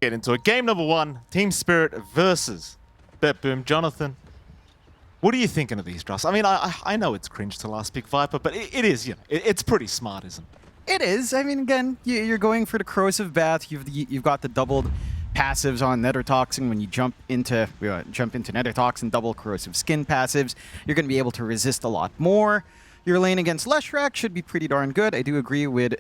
get into it. Game number 1, Team Spirit versus BetBoom. Jonathan, what are you thinking of these drafts? I mean, I know it's cringe to last pick Viper, but it is, you know, it's pretty smart, isn't it? It is. I mean, again, you're going for the corrosive bath. You've got the doubled passives on Nether Toxin. When you jump into Nether Toxin, double corrosive skin passives, you're going to be able to resist a lot more. Your lane against Leshrac should be pretty darn good. I do agree with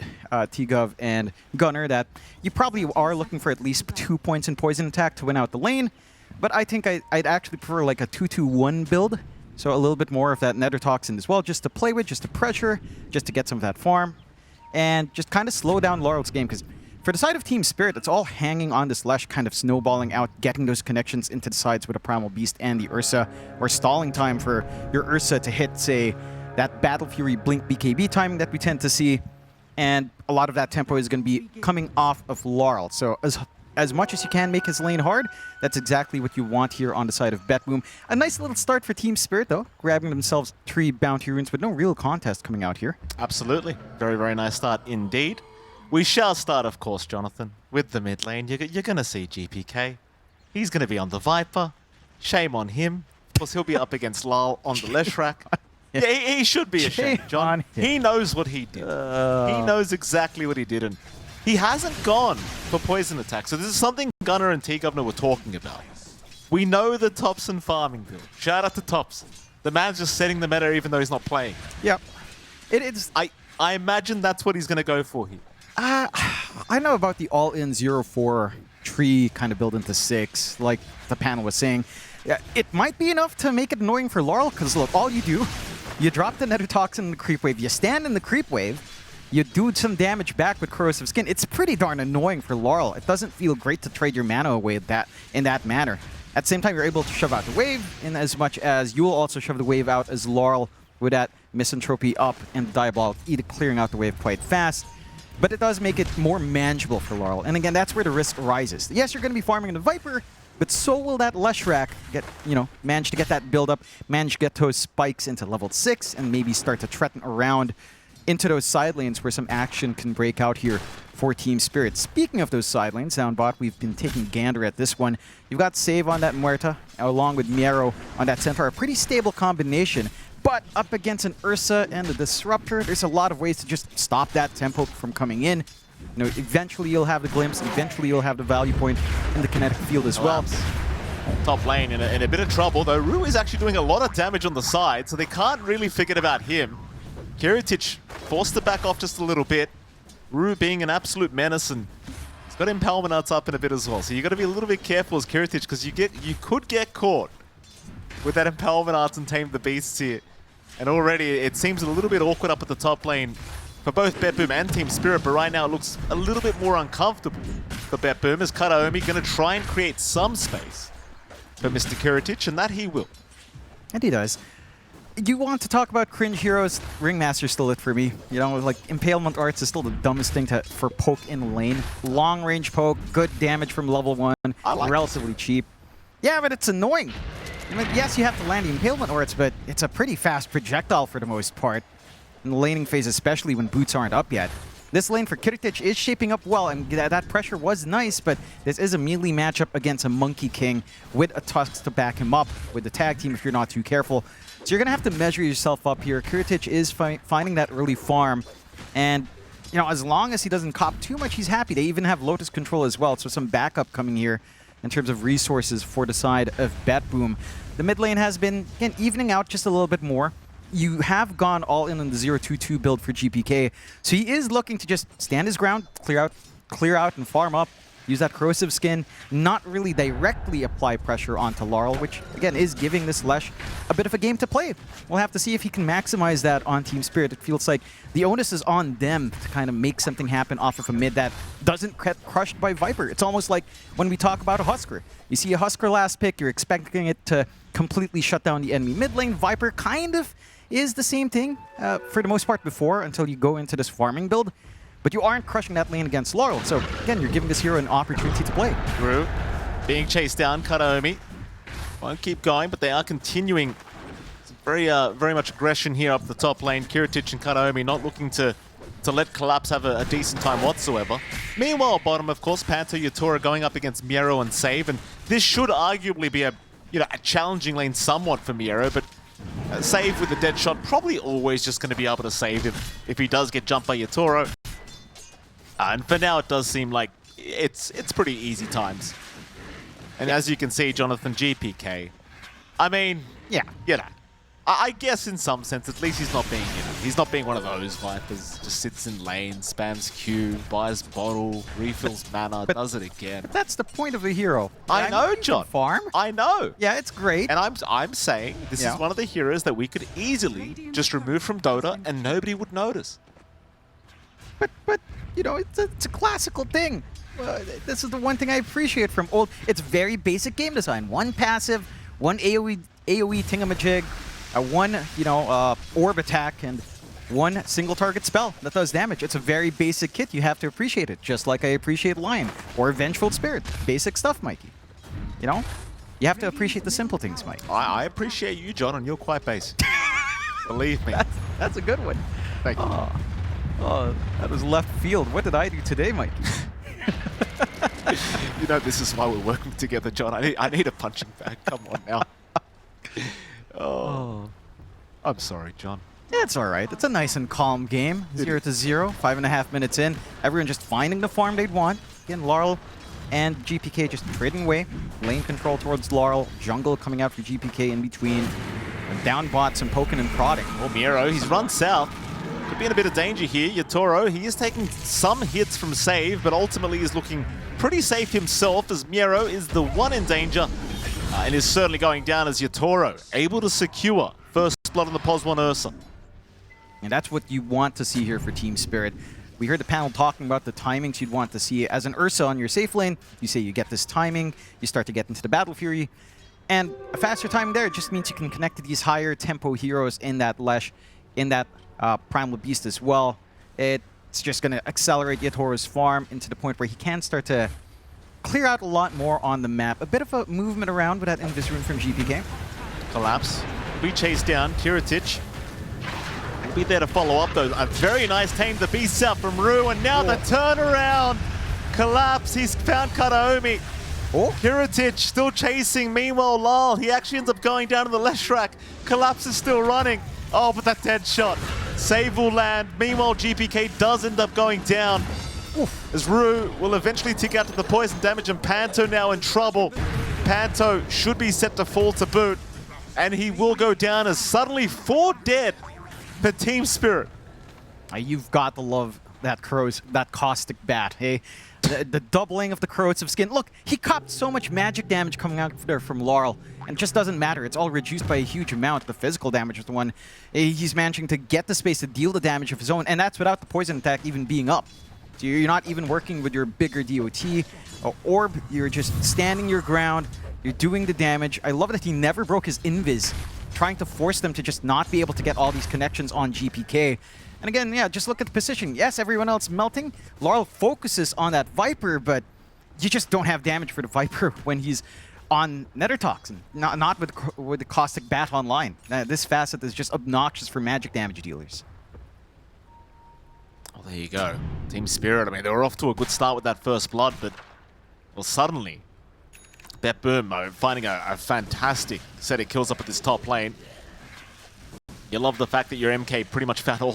T-Gov and Gunner that you probably are looking for at least 2 points in poison attack to win out the lane. But I think I'd actually prefer like a 2-2-1 build. So a little bit more of that Nether Toxin as well, just to play with, just to pressure, just to get some of that farm. And just kind of slow down Laurel's game, because for the side of Team Spirit, it's all hanging on this Lesh kind of snowballing out, getting those connections into the sides with the Primal Beast and the Ursa, or stalling time for your Ursa to hit, say, that Battle Fury Blink BKB timing that we tend to see. And a lot of that tempo is going to be coming off of Laurel. So as much as you can make his lane hard, that's exactly what you want here on the side of BetBoom. A nice little start for Team Spirit, though, grabbing themselves 3 bounty runes, but no real contest coming out here. Absolutely. Very, very nice start indeed. We shall start, of course, Jonathan, with the mid lane. You're going to see GPK. He's going to be on the Viper. Shame on him. Of course, he'll be up against Lal on the Leshrac. Yeah, he should be ashamed, John. He knows what he did. He knows exactly what he did, and he hasn't gone for poison attack. So this is something Gunner and T-Governor were talking about. We know the Topson farming build. Shout out to Topson. The man's just setting the meta even though he's not playing. Yep. It's I imagine that's what he's going to go for here. I know about the all-in 0-4 tree kind of build into 6, like the panel was saying. Yeah, it might be enough to make it annoying for Laurel, because look, all you do, you drop the Nether Toxin in the creep wave, you stand in the creep wave, you do some damage back with corrosive skin. It's pretty darn annoying for Laurel. It doesn't feel great to trade your mana away in that manner. At the same time, you're able to shove out the wave, in as much as you'll also shove the wave out as Laurel with that Misanthropy up and Diabolic Edict clearing out the wave quite fast. But it does make it more manageable for Laurel. And again, that's where the risk arises. Yes, you're going to be farming the Viper, but so will that Leshrac manage to get that build up, manage to get those spikes into level 6, and maybe start to threaten around into those side lanes where some action can break out here for Team Spirit. Speaking of those side lanes, Downbot, we've been taking gander at this one. You've got Save on that Muerta, along with Miero on that Centaur. A pretty stable combination. But up against an Ursa and the Disruptor, there's a lot of ways to just stop that tempo from coming in. You know, eventually you'll have the glimpse, eventually you'll have the value point in the kinetic field as well. Top lane in a bit of trouble, though. Rue is actually doing a lot of damage on the side, so they can't really forget about him. Kiritich forced to back off just a little bit. Rue being an absolute menace, and he's got Impalement Arts up in a bit as well. So you got to be a little bit careful as Kiritich, because you could get caught with that Impalement Arts and Tame the Beasts here. And already it seems a little bit awkward up at the top lane for both BetBoom and Team Spirit, but right now it looks a little bit more uncomfortable for BetBoom, as Kataomi going to try and create some space for Mr. Kiritich, and that he will. And he does. You want to talk about cringe heroes? Ringmaster's still it for me. You know, like Impalement Arts is still the dumbest thing for poke in lane. Long range poke, good damage from level 1, relatively cheap. Yeah, but it's annoying. I mean, yes, you have to land the Impalement Arts, but it's a pretty fast projectile for the most part. In the laning phase, especially when boots aren't up yet. This lane for Kiritich is shaping up well, and that pressure was nice, but this is a melee matchup against a Monkey King with a Tusk to back him up with the tag team if you're not too careful. So you're going to have to measure yourself up here. Kiritich is finding that early farm, and you know, as long as he doesn't cop too much, he's happy. They even have Lotus control as well, so some backup coming here in terms of resources for the side of BetBoom. The mid lane has been, again, evening out just a little bit more. You have gone all in on the 0-2-2 build for GPK, so he is looking to just stand his ground, clear out and farm up, use that corrosive skin, not really directly apply pressure onto Laurel, which, again, is giving this Lesh a bit of a game to play. We'll have to see if he can maximize that on Team Spirit. It feels like the onus is on them to kind of make something happen off of a mid that doesn't get crushed by Viper. It's almost like when we talk about a Husker. You see a Husker last pick, you're expecting it to completely shut down the enemy mid lane. Viper kind of is the same thing for the most part before, until you go into this farming build. But you aren't crushing that lane against Laurel. So, again, you're giving this hero an opportunity to play. Rue being chased down. Kataomi won't keep going, but they are continuing. Very much aggression here up the top lane. Kiritich and Kataomi not looking to to let Collapse have a decent time whatsoever. Meanwhile, bottom, of course, Panto Yatura going up against Miero and Save, and this should arguably be a challenging lane somewhat for Miero, but Save with the dead shot probably always just going to be able to save if he does get jumped by Yatura. And for now, it does seem like it's pretty easy times. And as you can see, Jonathan, GPK, I mean, yeah, I guess in some sense, at least he's not being one of those Vipers. Just sits in lane, spams Q, buys bottle, refills mana, does it again. But that's the point of a hero. I know, John. Farm. I know. Yeah, it's great. And I'm saying this is one of the heroes that we could easily just remove from Dota and nobody would notice. But you know, it's a classical thing. This is the one thing I appreciate from old. It's very basic game design. One passive, one AoE thingamajig, one orb attack, and one single target spell that does damage. It's a very basic kit. You have to appreciate it, just like I appreciate Lion or Vengeful Spirit. Basic stuff, Mikey. You know, you have to appreciate the simple things, Mike. I appreciate you, John, and you're quite basic. Believe me. That's a good one. Thank you. Oh, that was left field. What did I do today, Mikey? You know, this is why we're working together, John. I need a punching bag. Come on now. Oh, I'm sorry, John. Yeah, it's all right. It's a nice and calm game. 0-0, 5.5 minutes in. Everyone just finding the farm they'd want. Again, Laurel and GPK just trading away. Lane control towards Laurel. Jungle coming out for GPK in between. And down bots and poking and prodding. Oh, Miero, he's run south. Could be in a bit of danger here. Yatoro, he is taking some hits from Save, but ultimately is looking pretty safe himself as Miero is the one in danger and is certainly going down as Yatoro able to secure first blood on the POS1 Ursa. And that's what you want to see here for Team Spirit. We heard the panel talking about the timings you'd want to see. As an Ursa on your safe lane, you say you get this timing, you start to get into the Battle Fury, and a faster timing there just means you can connect to these higher tempo heroes in that Lesh, in that Primal Beast as well. It's just going to accelerate Yatoro's farm into the point where he can start to clear out a lot more on the map. A bit of a movement around with that Invis Rune from GPK. Collapse. We chase down Kiritic. Will be there to follow up though. A very nice tame the beast out from Rue, and now the turnaround. Collapse. He's found Kataomi. Kiritic still chasing. Meanwhile, Lal, he actually ends up going down to the left track. Collapse is still running. Oh, but that dead shot. Save will land. Meanwhile, GPK does end up going down. As Rue will eventually tick out to the poison damage, and Panto now in trouble. Panto should be set to fall to boot, and he will go down as suddenly 4 dead for Team Spirit. You've got to love that caustic bat, hey? The doubling of the corrosive skin. Look, he copped so much magic damage coming out there from Laurel, and it just doesn't matter. It's all reduced by a huge amount. The physical damage is the one. He's managing to get the space to deal the damage of his own, and that's without the poison attack even being up. So you're not even working with your bigger DOT orb. You're just standing your ground. You're doing the damage. I love that he never broke his invis, trying to force them to just not be able to get all these connections on GPK. And again, yeah, just look at the position. Yes, everyone else melting. Laurel focuses on that Viper, but you just don't have damage for the Viper when he's on Nether Toxin, not with the Caustic Bat online. This facet is just obnoxious for magic damage dealers. Well, there you go. Team Spirit, I mean, they were off to a good start with that first blood, but, well, suddenly, BetBoom finding a fantastic set of kills up at this top lane. You love the fact that your MK pretty much found all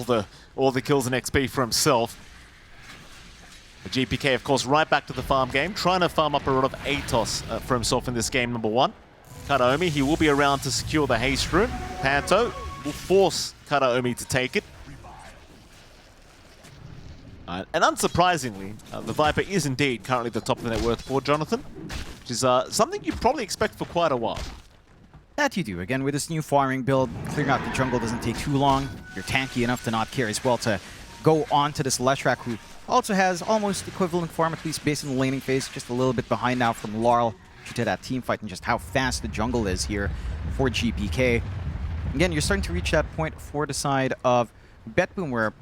the kills and XP for himself. The GPK, of course, right back to the farm game, trying to farm up a lot of Atos for himself in this game, number 1. Kataomi, he will be around to secure the haste rune. Panto will force Kataomi to take it. And unsurprisingly, the Viper is indeed currently the top of the net worth board, Jonathan, which is something you'd probably expect for quite a while. That you do. Again, with this new farming build, clearing out the jungle doesn't take too long. You're tanky enough to not care as well to go on to this Leshrac, who also has almost equivalent farm, at least based on the laning phase. Just a little bit behind now from Laurel due to that team fight and just how fast the jungle is here for GPK. Again, you're starting to reach that point for the side of BetBoom where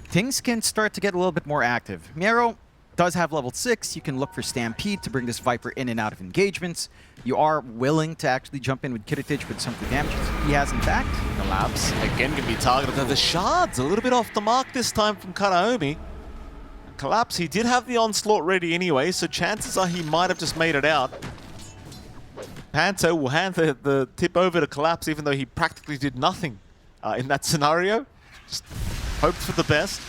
things can start to get a little bit more active. Miero does have level 6. You can look for Stampede to bring this Viper in and out of engagements. You are willing to actually jump in with Kiritich with some of the damages he has in fact. Collapse again can be targeted. The shards a little bit off the mark this time from Karaomi. Collapse, he did have the onslaught ready anyway, so chances are he might have just made it out. Panto will hand the tip over to Collapse, even though he practically did nothing in that scenario. Just hoped for the best.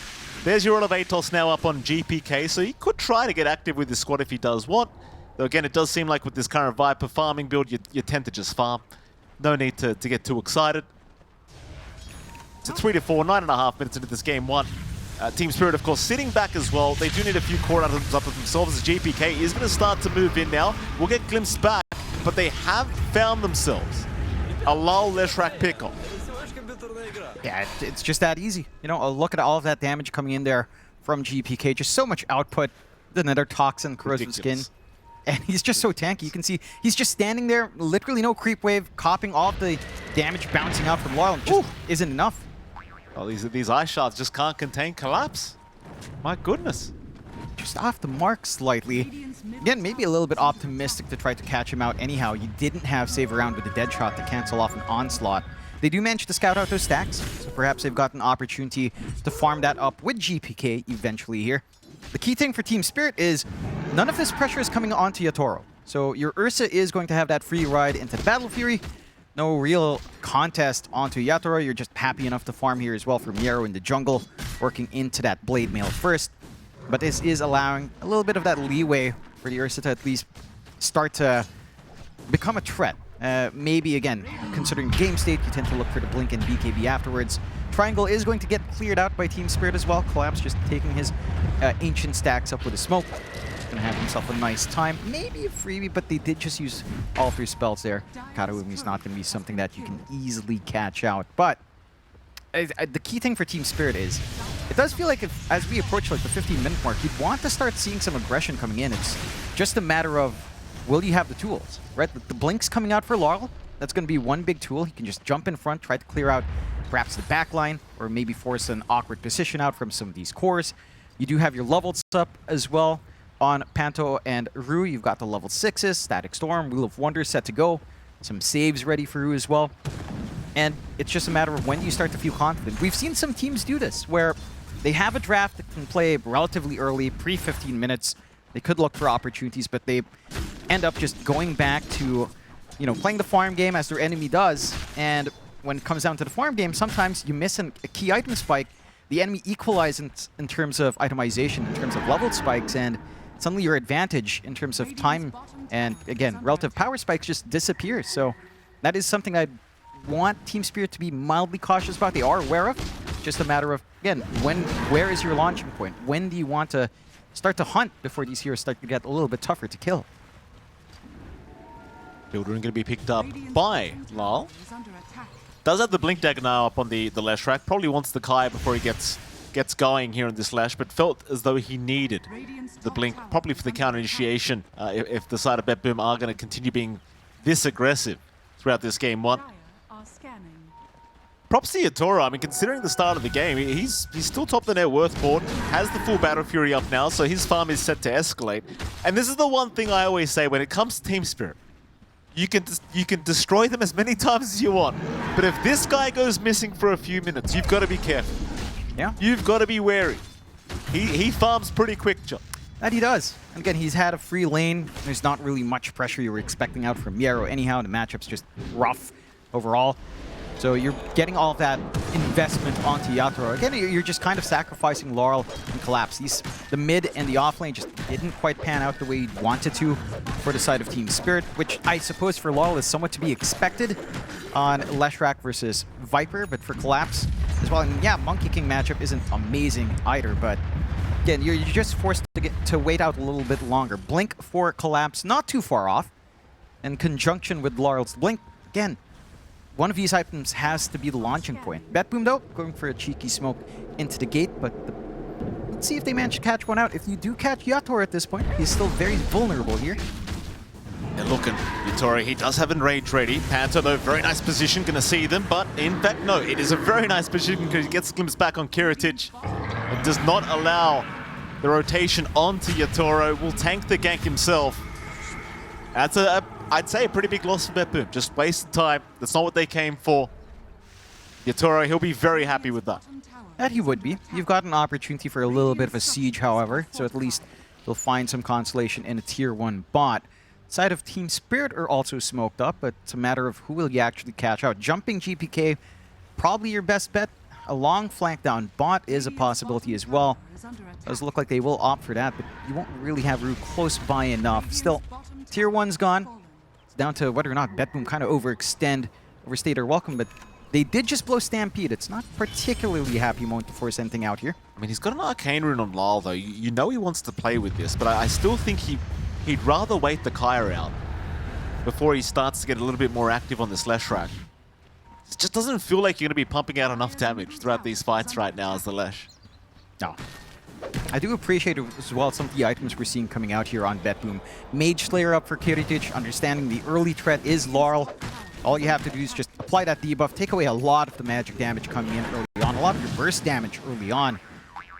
There's your Elevatos now up on GPK, so he could try to get active with his squad if he does want. Though again, it does seem like with this current Viper farming build, you tend to just farm. No need to get too excited. It's a 3-4, 9.5 minutes into this game one. Team Spirit, of course, sitting back as well. They do need a few core items up of themselves as GPK is going to start to move in now. We'll get glimpsed back, but they have found themselves a Lal Leshrak pickup. Yeah, it's just that easy. You know, look at all of that damage coming in there from GPK. Just so much output. The Nether Toxin, Corrosive Skin. And he's just so tanky. You can see he's just standing there, literally no creep wave, copying all of the damage bouncing out from Laurel. Just isn't enough. Oh, these ice shards just can't contain Collapse. My goodness. Just off the mark slightly. Again, maybe a little bit optimistic to try to catch him out anyhow. You didn't have save around with the dead shot to cancel off an onslaught. They do manage to scout out those stacks, so perhaps they've got an opportunity to farm that up with GPK eventually here. The key thing for Team Spirit is none of this pressure is coming onto Yatoro. So your Ursa is going to have that free ride into the Battle Fury. No real contest onto Yatoro. You're just happy enough to farm here as well for Miero in the jungle, working into that Blade Mail first. But this is allowing a little bit of that leeway for the Ursa to at least start to become a threat. Maybe, again, considering game state, you tend to look for the Blink and BKB afterwards. Triangle is going to get cleared out by Team Spirit as well. Collapse just taking his ancient stacks up with a smoke. Gonna have himself a nice time. Maybe a freebie, but they did just use all 3 spells there. Karaumi's not gonna be something that you can easily catch out. But the key thing for Team Spirit is, it does feel like as we approach like the 15-minute mark, you'd want to start seeing some aggression coming in. It's just a matter of, will you have the tools, right? The Blink's coming out for Laurel. That's going to be one big tool. He can just jump in front, try to clear out perhaps the back line, or maybe force an awkward position out from some of these cores. You do have your levels up as well on Panto and Rue. You've got the level 6s, Static Storm, Wheel of Wonder set to go. Some saves ready for Rue as well. And it's just a matter of when you start to feel confident. We've seen some teams do this, where they have a draft that can play relatively early, pre-15 minutes. They could look for opportunities, but they end up just going back to, you know, playing the farm game as their enemy does. And when it comes down to the farm game, sometimes you miss a key item spike. The enemy equalizes in terms of itemization, in terms of level spikes, and suddenly your advantage in terms of time and, again, relative power spikes just disappears. So that is something I want Team Spirit to be mildly cautious about. They are aware of. Just a matter of, again, where is your launching point? When do you want to start to hunt before these heroes start to get a little bit tougher to kill? Builder going to be picked up by Lal. Does have the Blink dagger now up on the Leshrak. Probably wants the Kai before he gets going here in this Lash, but felt as though he needed the Blink, probably for the counter initiation, if the side of BetBoom are going to continue being this aggressive throughout this game one. Props to Yatoro. I mean, considering the start of the game, he's still top of the net worth board, has the full Battle Fury up now, so his farm is set to escalate. And this is the one thing I always say when it comes to Team Spirit. You can destroy them as many times as you want, but if this guy goes missing for a few minutes, you've got to be careful. Yeah. You've got to be wary. He farms pretty quick, John. That he does. And again, he's had a free lane. There's not really much pressure you were expecting out from Miero anyhow. The matchup's just rough overall. So you're getting all of that investment onto Yatoro. Again, you're just kind of sacrificing Laurel and Collapse. The mid and the off lane just didn't quite pan out the way you wanted to for the side of Team Spirit, which I suppose for Laurel is somewhat to be expected on Leshrak versus Viper, but for Collapse as well. And yeah, Monkey King matchup isn't amazing either, but again, you're just forced to wait out a little bit longer. Blink for Collapse, not too far off. In conjunction with Laurel's Blink, again, one of these items has to be the launching point. BetBoom, though, going for a cheeky smoke into the gate, but let's see if they manage to catch one out. If you do catch Yatoro at this point, he's still very vulnerable here. They're looking. Yatoro, he does have Enrage ready. Panto, though, very nice position, going to see them, but in fact, no, it is a very nice position because he gets a glimpse back on Kiritich. It does not allow the rotation onto Yatoro, will tank the gank himself. That's I'd say a pretty big loss for BetBoom. Just wasted time. That's not what they came for. Yatoro, he'll be very happy with that. That he would be. You've got an opportunity for a little bit of a siege, however, so at least you'll find some consolation in a tier 1 bot. Side of Team Spirit are also smoked up, but it's a matter of who will you actually catch out. Jumping GPK, probably your best bet. A long flank down bot is a possibility as well. Does look like they will opt for that, but you won't really have Rue close by enough. Still, tier 1's gone. It's down to whether or not BetBoom kind of overstayed their welcome, but they did just blow Stampede. It's not particularly a happy moment to force anything out here. I mean, he's got an Arcane Rune on Lyle, though. You know he wants to play with this, but I still think he'd rather wait the Kaya out before he starts to get a little bit more active on the Slash rack. It just doesn't feel like you're going to be pumping out enough damage throughout these fights right now as the Lesh. No. I do appreciate as well some of the items we're seeing coming out here on BetBoom. Mage Slayer up for Kiritic, understanding the early threat is Laurel. All you have to do is just apply that debuff, take away a lot of the magic damage coming in early on, a lot of your burst damage early on.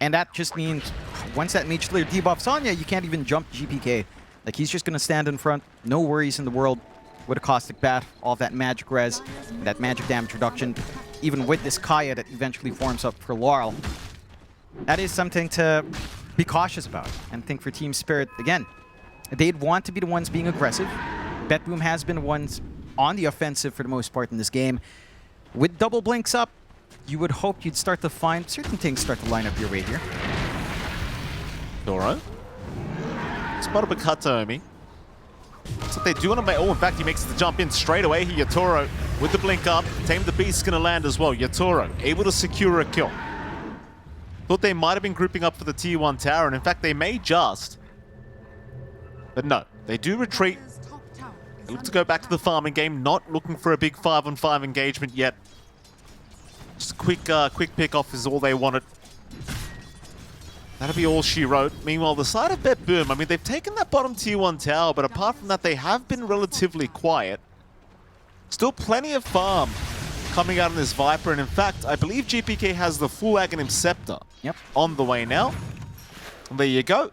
And that just means once that Mage Slayer debuff's on you, you can't even jump GPK. Like, he's just going to stand in front, no worries in the world, with a Caustic Bat, all of that magic res, and that magic damage reduction, even with this Kaya that eventually forms up for Laurel. That is something to be cautious about. And think for Team Spirit, again, they'd want to be the ones being aggressive. BetBoom has been the ones on the offensive for the most part in this game. With double blinks up, you would hope you'd start to find certain things start to line up your way here. Doro. Spot up a cut to Omi. So they do want to make... Oh, in fact, he makes the jump in straight away here. Yatoro with the blink up. Tame the Beast's going to land as well. Yatoro able to secure a kill. Thought they might have been grouping up for the tier 1 tower, and in fact, they may just. But no, they do retreat. They look to go back to the farming game, not looking for a big 5-on-5 engagement yet. Just a quick pick-off is all they wanted. That'll be all she wrote. Meanwhile, the side of BetBoom, I mean, they've taken that bottom tier 1 tower, but apart from that, they have been relatively quiet. Still plenty of farm coming out on this Viper, and in fact, I believe GPK has the full Aghanim Scepter on the way now. And there you go.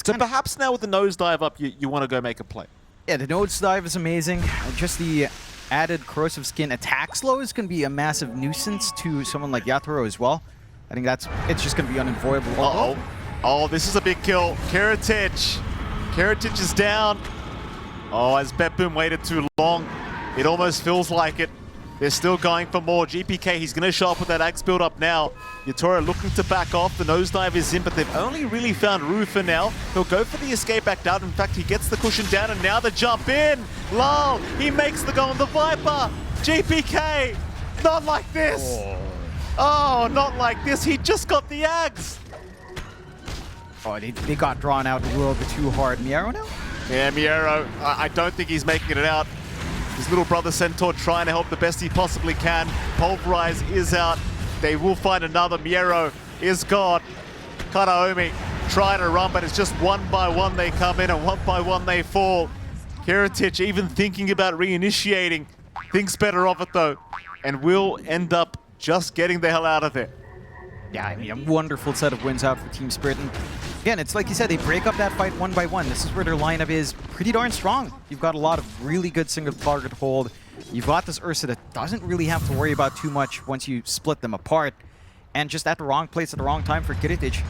So perhaps now with the nosedive up, you want to go make a play. Yeah, the nosedive is amazing. Just the added corrosive skin attack slow is going to be a massive nuisance to someone like Yatoro as well. I think it's just going to be unavoidable. Uh-oh. Oh, this is a big kill. Kiritic is down. Oh, as BetBoom waited too long, it almost feels like it. They're still going for more. GPK, he's going to show up with that axe build up now. Yatoro looking to back off. The nosedive is in, but they've only really found Rue for now. He'll go for the escape back down. In fact, he gets the cushion down, and now the jump in. Lal, he makes the go on the Viper. GPK, not like this. Oh, not like this. He just got the axe. Oh, they got drawn out a little bit too hard. Miero now? Yeah, Miero, I don't think he's making it out. His little brother Centaur trying to help the best he possibly can. Pulverize is out. They will find another. Miero is gone. Karaomi trying to run, but it's just one by one they come in and one by one they fall. Kiritic even thinking about reinitiating. Thinks better of it though, and will end up just getting the hell out of it. Yeah, I mean, a wonderful set of wins out for Team Spirit. And again, it's like you said, they break up that fight one by one. This is where their lineup is pretty darn strong. You've got a lot of really good single target hold. You've got this Ursa that doesn't really have to worry about too much once you split them apart. And just at the wrong place at the wrong time for Kiritic.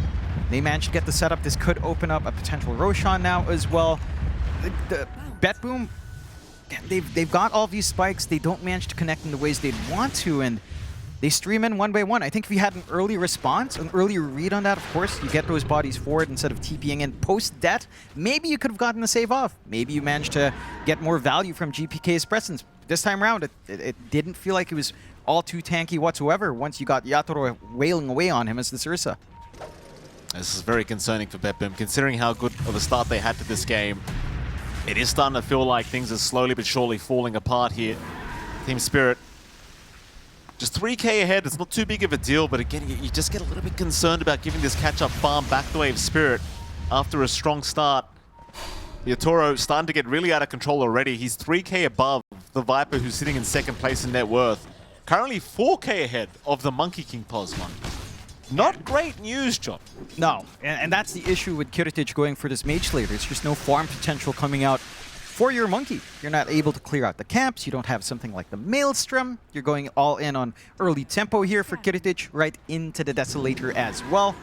They managed to get the setup. This could open up a potential Roshan now as well. The BetBoom, they've got all these spikes. They don't manage to connect in the ways they'd want to, and they stream in one by one. I think if you had an early response, an early read on that, of course, you get those bodies forward instead of TPing in post that, maybe you could have gotten the save off. Maybe you managed to get more value from GPK's presence. This time around, it didn't feel like it was all too tanky whatsoever once you got Yatoro wailing away on him as the Ursa. This is very concerning for BetBoom, considering how good of a start they had to this game. It is starting to feel like things are slowly but surely falling apart here. Team Spirit, just 3k ahead. It's not too big of a deal, but again, you just get a little bit concerned about giving this catch-up farm back the way of Spirit after a strong start. Yatoro starting to get really out of control already. He's 3k above the Viper, who's sitting in second place in net worth. Currently 4k ahead of the Monkey King Posmon. Not great news, John. No, and that's the issue with Kiritic going for this Mage Slayer. There's just no farm potential coming out for your Monkey. You're not able to clear out the camps. You don't have something like the Maelstrom. You're going all in on early tempo here for Kiritic, right into the Desolator as well.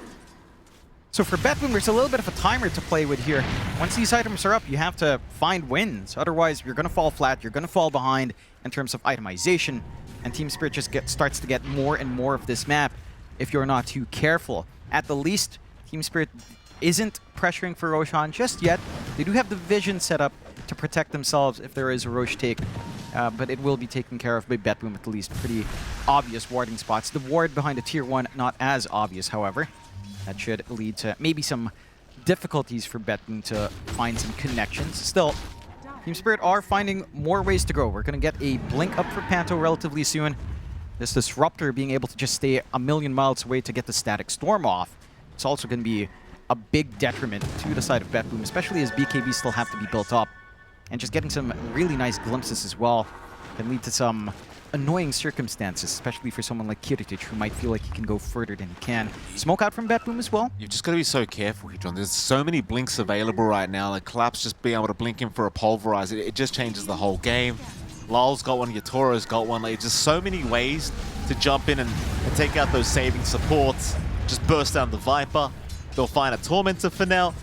So for BetBoom, there's a little bit of a timer to play with here. Once these items are up, you have to find wins. Otherwise, you're going to fall flat. You're going to fall behind in terms of itemization. And Team Spirit just starts to get more and more of this map if you're not too careful. At the least, Team Spirit isn't pressuring for Roshan just yet. They do have the vision set up to protect themselves if there is a Roche take, but it will be taken care of by BetBoom at least. Pretty obvious warding spots. The ward behind the tier 1, not as obvious, however. That should lead to maybe some difficulties for BetBoom to find some connections. Still, Team Spirit are finding more ways to go. We're going to get a blink up for Panto relatively soon. This Disruptor being able to just stay a million miles away to get the Static Storm off. It's also going to be a big detriment to the side of BetBoom, especially as BKB still have to be built up. And just getting some really nice glimpses as well can lead to some annoying circumstances, especially for someone like Kiritic, who might feel like he can go further than he can. Smoke out from BetBoom as well. You've just got to be so careful here, John. There's so many blinks available right now. Like Collapse just being able to blink in for a Pulverize, it just changes the whole game. Lal's got one, Yatoro's got one. Like, just so many ways to jump in and take out those saving supports. Just burst down the Viper. They'll find a Tormentor for now.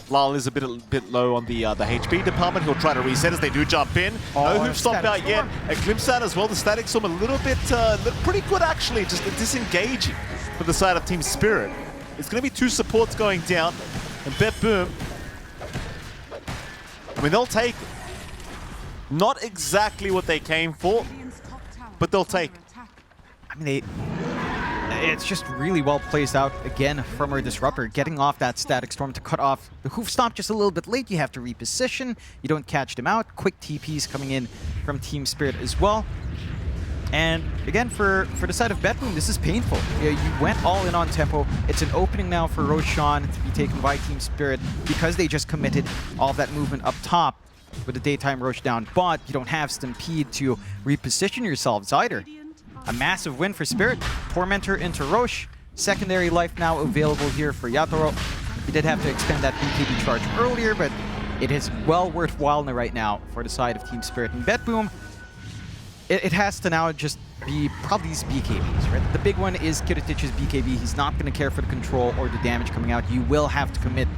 Lal is a bit low on the HP department. He'll try to reset as they do jump in. No hoof stomp out yet. A glimpse out as well. The Static Storm a little bit, pretty good actually, just disengaging for the side of Team Spirit. It's going to be 2 supports going down. And BetBoom, I mean, they'll take not exactly what they came for, but they'll take it. I mean, it's just really well placed out again from our Disruptor, getting off that Static Storm to cut off the Hoof Stomp just a little bit late. You have to reposition. You don't catch them out. Quick TPs coming in from Team Spirit as well. And again, for the side of BetBoom, this is painful. You went all in on tempo. It's an opening now for Roshan to be taken by Team Spirit because they just committed all of that movement up top with the Daytime Roche down, but you don't have Stampede to reposition yourselves either. A massive win for Spirit. Tormentor into Roche. Secondary life now available here for Yatoro. He did have to expend that BKB charge earlier, but it is well worthwhile right now for the side of Team Spirit. And BetBoom, it has to now just be probably these BKBs, right? The big one is Kiritic's BKB. He's not going to care for the control or the damage coming out. You will have to commit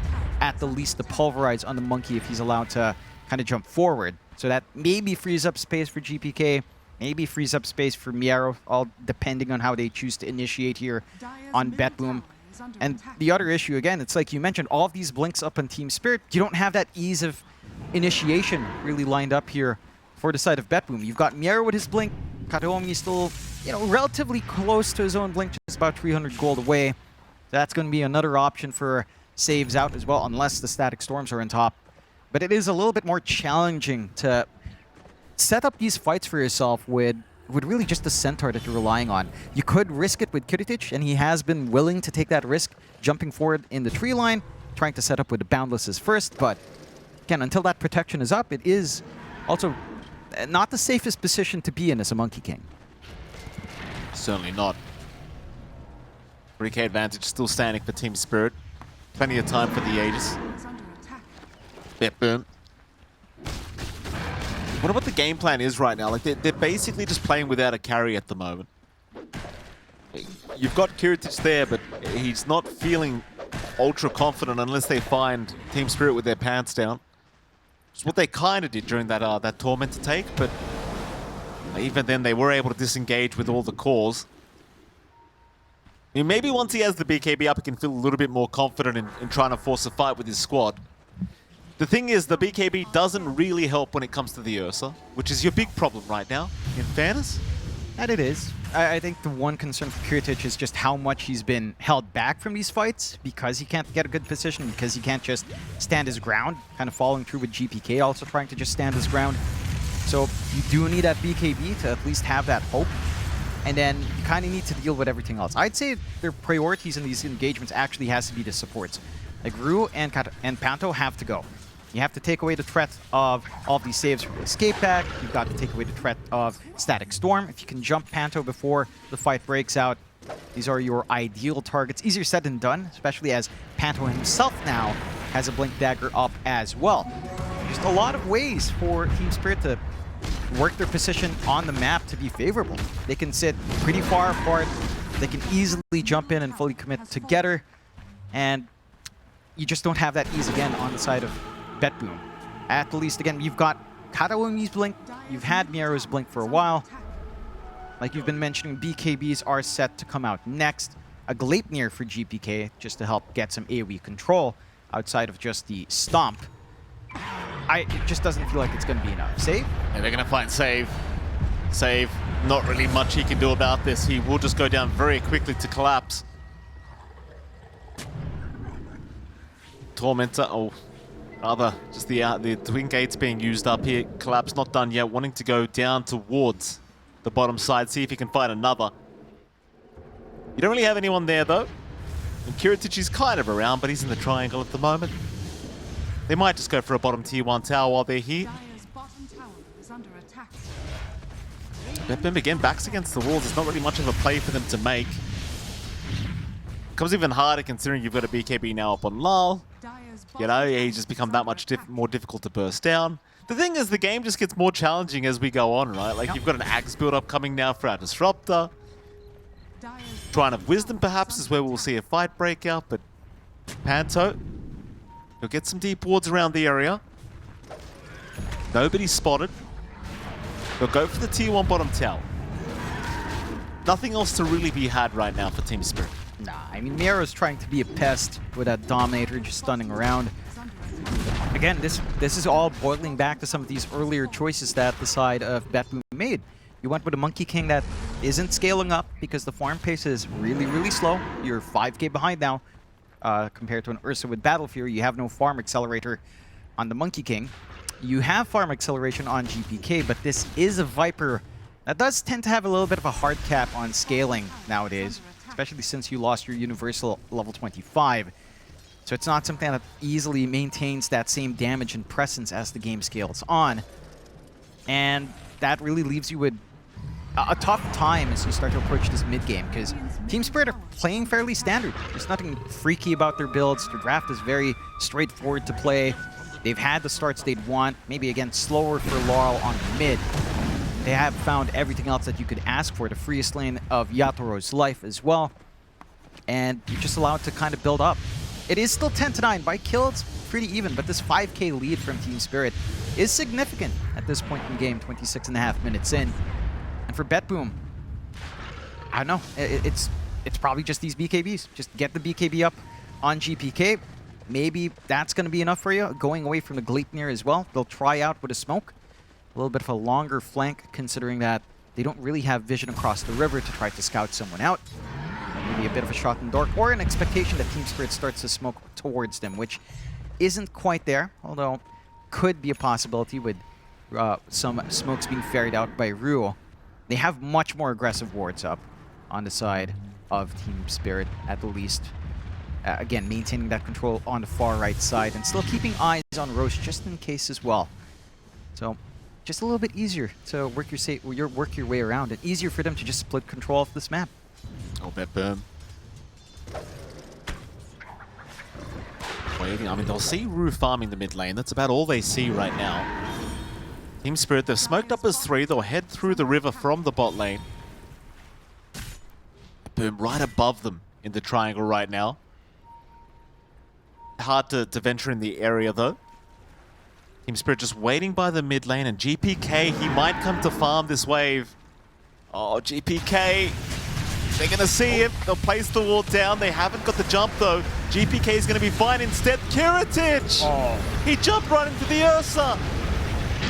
at the least the Pulverize on the Monkey if he's allowed to kind of jump forward. So that maybe frees up space for GPK. Maybe frees up space for Miero, all depending on how they choose to initiate here on BetBoom. And the other issue, again, it's like you mentioned, all of these blinks up on Team Spirit, you don't have that ease of initiation really lined up here for the side of BetBoom. You've got Miero with his blink, Kataomi still, relatively close to his own blink, just about 300 gold away. That's going to be another option for saves out as well, unless the Static Storms are on top. But it is a little bit more challenging to set up these fights for yourself with really just the Centaur that you're relying on. You could risk it with Kiritic, and he has been willing to take that risk, jumping forward in the tree line, trying to set up with the Boundlesses first, but again, until that protection is up, it is also not the safest position to be in as a Monkey King. Certainly not. 3K advantage still standing for Team Spirit. Plenty of time for the Aegis. BetBoom. What about the game plan is right now? Like they're basically just playing without a carry at the moment. You've got Kiritic there, but he's not feeling ultra confident unless they find Team Spirit with their pants down. It's what they kind of did during that Tormentor take, but even then they were able to disengage with all the cores. I mean, maybe once he has the BKB up, he can feel a little bit more confident in trying to force a fight with his squad. The thing is, the BKB doesn't really help when it comes to the Ursa, which is your big problem right now, in fairness. And it is. I think the one concern for Kiritic is just how much he's been held back from these fights because he can't get a good position, because he can't just stand his ground, kind of following through with GPK also trying to just stand his ground. So you do need that BKB to at least have that hope. And then you kind of need to deal with everything else. I'd say their priorities in these engagements actually has to be the supports. Like Rue and Panto have to go. You have to take away the threat of all of these saves from the escape pack. You've got to take away the threat of Static Storm. If you can jump Panto before the fight breaks out, These are your ideal targets. Easier said than done, especially as Panto himself now has a Blink Dagger up as well. Just a lot of ways for Team Spirit to work their position on the map to be favorable. They can sit pretty far apart. They can easily jump in and fully commit together. And you just don't have that ease again on the side of BetBoom. At the least, again, you've got Kataomi's Blink. You've had Miero's Blink for a while. Like you've been mentioning, BKBs are set to come out next. A Gleipnir for GPK just to help get some AoE control outside of just the Stomp. It just doesn't feel like it's going to be enough. Save? And they're going to find Save. Save, not really much he can do about this. He will just go down very quickly to collapse. Tormentor, oh, rather, just the twin gates being used up here. Collapse not done yet, wanting to go down towards the bottom side, see if he can find another. You don't really have anyone there though. And Kiritich is kind of around, but he's in the triangle at the moment. They might just go for a bottom tier 1 tower while they're here. BetBoom again backs against the walls. There's not really much of a play for them to make. Becomes even harder considering you've got a BKB now up on Lull. You know, he's just become that much more difficult to burst down. The thing is, the game just gets more challenging as we go on, right? Like, you've got an Axe build-up coming now for our Disruptor. Shrine of Wisdom, perhaps, is where we'll see a fight break out, but Panto, he'll get some deep wards around the area. Nobody's spotted. They'll go for the tier 1 bottom tower. Nothing else to really be had right now for Team Spirit. Nah, I mean, Miero's trying to be a pest with that Dominator just stunning around. Again, this is all boiling back to some of these earlier choices that the side of BetBoom made. You went with a Monkey King that isn't scaling up because the farm pace is really, really slow. You're 5k behind now compared to an Ursa with Battle Fury. You have no farm accelerator on the Monkey King. You have farm acceleration on GPK, but this is a Viper that does tend to have a little bit of a hard cap on scaling nowadays, especially since you lost your Universal level 25. So it's not something that easily maintains that same damage and presence as the game scales on. And that really leaves you with a tough time as you start to approach this mid-game, because Team Spirit are playing fairly standard. There's nothing freaky about their builds. Their draft is very straightforward to play. They've had the starts they'd want, maybe again slower for Laurel on the mid. They have found everything else that you could ask for, the freest lane of Yatoro's life as well. And you're just allowed to kind of build up. It is still 10-9. By kill, it's pretty even, but this 5k lead from Team Spirit is significant at this point in the game, 26.5 minutes in. And for BetBoom, I don't know, it's probably just these BKBs. Just get the BKB up on GPK. Maybe that's going to be enough for you, going away from the Gleipnir as well. They'll try out with a smoke. A little bit of a longer flank, considering that they don't really have vision across the river to try to scout someone out. Maybe a bit of a shot in the dark, or an expectation that Team Spirit starts to smoke towards them, which isn't quite there, although could be a possibility with some smokes being ferried out by Ruo. They have much more aggressive wards up on the side of Team Spirit, at the least. Again, maintaining that control on the far right side and still keeping eyes on Roche just in case as well. So, just a little bit easier to work your way around, and easier for them to just split control of this map. Oh, BetBoom. Waiting. I mean, they'll see Rue farming the mid lane. That's about all they see right now. Team Spirit, they've smoked up as 3. They'll head through the river from the bot lane. BetBoom right above them in the triangle right now. Hard to venture in the area, though. Team Spirit just waiting by the mid lane, and GPK, he might come to farm this wave. Oh, GPK. They're going to see him. They'll place the wall down. They haven't got the jump, though. GPK is going to be fine instead. Kiritich! Oh. He jumped right into the Ursa.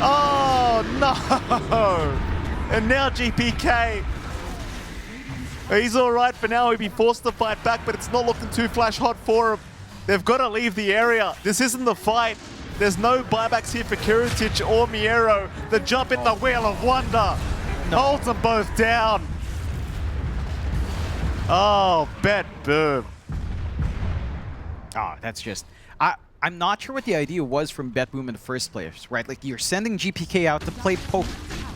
Oh, no. And now GPK. He's all right for now. He'll be forced to fight back, but it's not looking too flash hot for him. They've got to leave the area. This isn't the fight. There's no buybacks here for Kiritich or Miero. The jump in the Wheel of Wonder holds them both down. Oh, BetBoom. Oh, that's just... I'm not sure what the idea was from BetBoom in the first place, right? Like, you're sending GPK out to play poke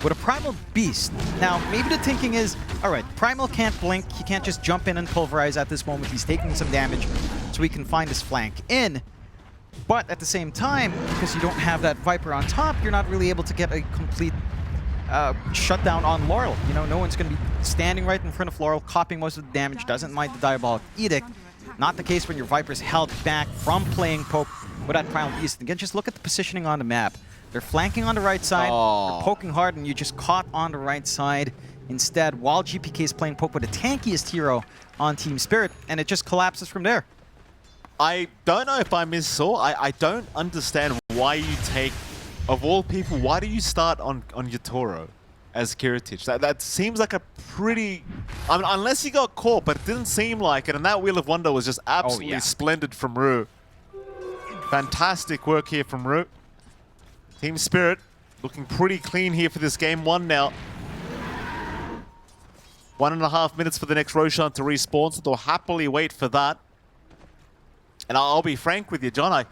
with a Primal Beast. Now, maybe the thinking is, all right, Primal can't blink. He can't just jump in and pulverize at this moment. He's taking some damage, so he can find his flank in. But at the same time, because you don't have that Viper on top, you're not really able to get a complete shutdown on Laurel. You know, no one's going to be standing right in front of Laurel, copying most of the damage, doesn't mind the Diabolic Edict. Not the case when your Viper's held back from playing poke with that Primal Beast. Again, just look at the positioning on the map. They're flanking on the right side, they're poking hard, and you just caught on the right side instead, while GPK is playing poke with the tankiest hero on Team Spirit, and it just collapses from there. I don't know if I missaw. I don't understand why you take, of all people, why do you start on Yatoro as Kiritich? That seems like a pretty... I mean, unless he got caught, but it didn't seem like it, and that Wheel of Wonder was just absolutely splendid from Ru. Fantastic work here from Ru. Team Spirit looking pretty clean here for this game one now. 1.5 minutes for the next Roshan to respawn, so they'll happily wait for that. And I'll be frank with you, John,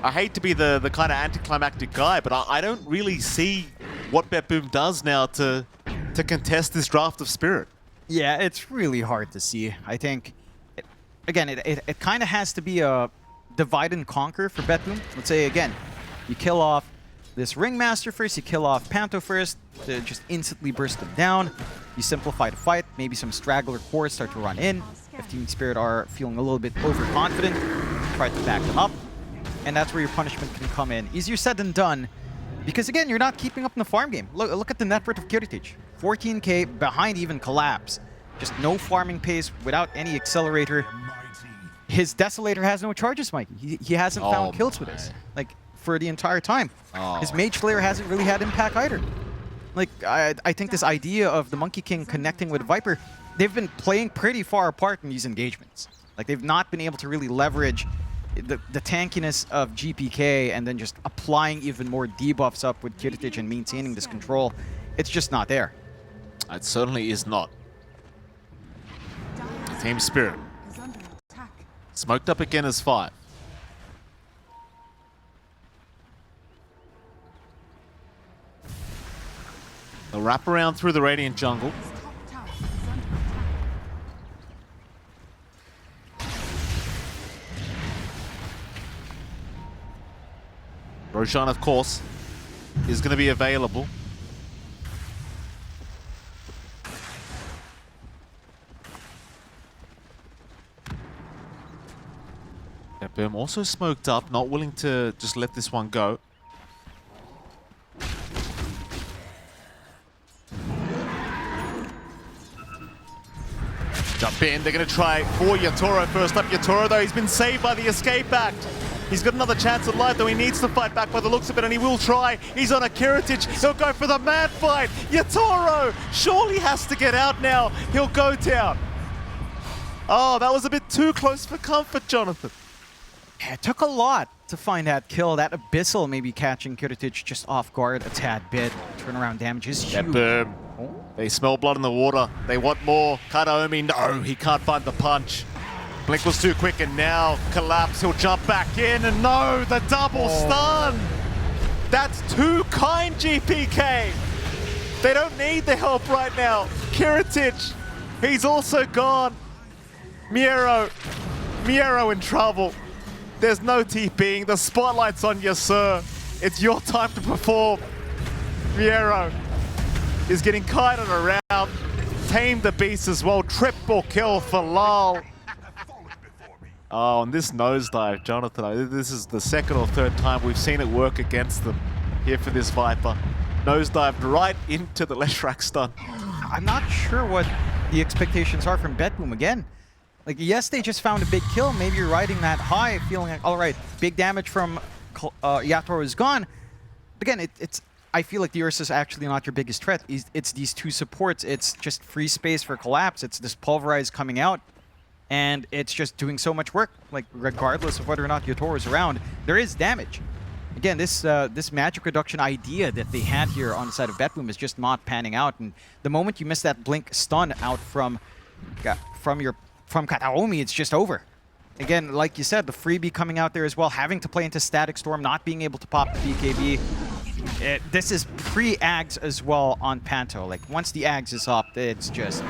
I hate to be the kind of anticlimactic guy, but I don't really see what BetBoom does now to contest this draft of Spirit. Yeah, it's really hard to see. I think, again, it kind of has to be a divide and conquer for BetBoom. Let's say, again, you kill off this Ringmaster first, you kill off Panto first, to just instantly burst them down. You simplify the fight, maybe some straggler cores start to run in. If Team Spirit are feeling a little bit overconfident, try to back them up. And that's where your punishment can come in. Easier said than done, because again, you're not keeping up in the farm game. Look at the net worth of Kiritich. 14k behind even Collapse. Just no farming pace without any accelerator. His Desolator has no charges, Mikey. He hasn't found kills with this. Like, for the entire time. His Mage Slayer hasn't really had impact either. Like, I think this idea of the Monkey King connecting with Viper, they've been playing pretty far apart in these engagements. Like, they've not been able to really leverage the tankiness of GPK and then just applying even more debuffs up with Kiritich and maintaining this control. It's just not there. It certainly is not. Team Spirit. Smoked up again as 5. They'll wrap around through the Radiant jungle. Roshan, of course, is going to be available. BetBoom also smoked up, not willing to just let this one go. Jump in, they're going to try for Yatoro first up. Yatoro, though, he's been saved by the escape act. He's got another chance at life, though he needs to fight back by the looks of it, and he will try. He's on a Kiritich. He'll go for the mad fight. Yatoro surely has to get out now. He'll go down. Oh, that was a bit too close for comfort, Jonathan. Yeah, it took a lot to find that kill. That Abyssal maybe catching Kiritich just off guard a tad bit. Turnaround damage is huge. BetBoom. They smell blood in the water. They want more. Kataomi, no, he can't find the punch. Blink was too quick, and now Collapse. He'll jump back in, and no, the double stun. That's too kind, GPK. They don't need the help right now. Kiritich, he's also gone. Miero in trouble. There's no TPing. The spotlight's on you, sir. It's your time to perform. Miero is getting kited around. Tamed the beast as well. Triple kill for Lal. Oh, and this nosedive, Jonathan, this is the second or third time we've seen it work against them here for this Viper. Nosedived right into the Leshrac stun. I'm not sure what the expectations are from BetBoom again. Like, yes, they just found a big kill. Maybe you're riding that high, feeling like, all right, big damage from Yatoro is gone. But again, I feel like the Ursa is actually not your biggest threat. It's these two supports. It's just free space for Collapse. It's this Pulverize coming out. And it's just doing so much work, like, regardless of whether or not Yatoro is around, there is damage. Again, this magic reduction idea that they had here on the side of BetBoom is just not panning out. And the moment you miss that blink stun out from Kataomi, it's just over. Again, like you said, the freebie coming out there as well, having to play into Static Storm, not being able to pop the BKB. This is pre-Ags as well on Panto. Like, once the Ags is up, it's just,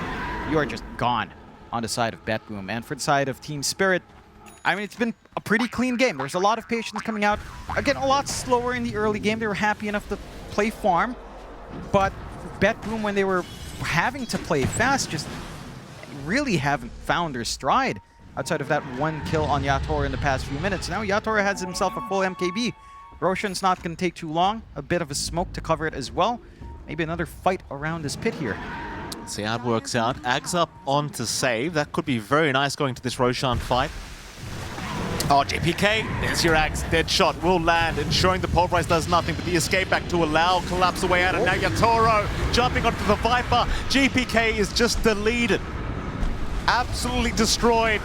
you are just gone on the side of BetBoom. And for the side of Team Spirit, I mean, it's been a pretty clean game. There's a lot of patience coming out. Again, a lot slower in the early game. They were happy enough to play farm. But BetBoom, when they were having to play fast, just really haven't found their stride outside of that one kill on Yatora in the past few minutes. Now Yatora has himself a full MKB. Roshan's not going to take too long. A bit of a smoke to cover it as well. Maybe another fight around this pit here. See how it works out. Ags up on to save. That could be very nice going to this Roshan fight. Oh, JPK, there's your Ags. Dead shot will land, ensuring the Pulverize does nothing, but the escape back to allow collapse away out, and now Yatoro jumping onto the Viper. GPK is just deleted. Absolutely destroyed.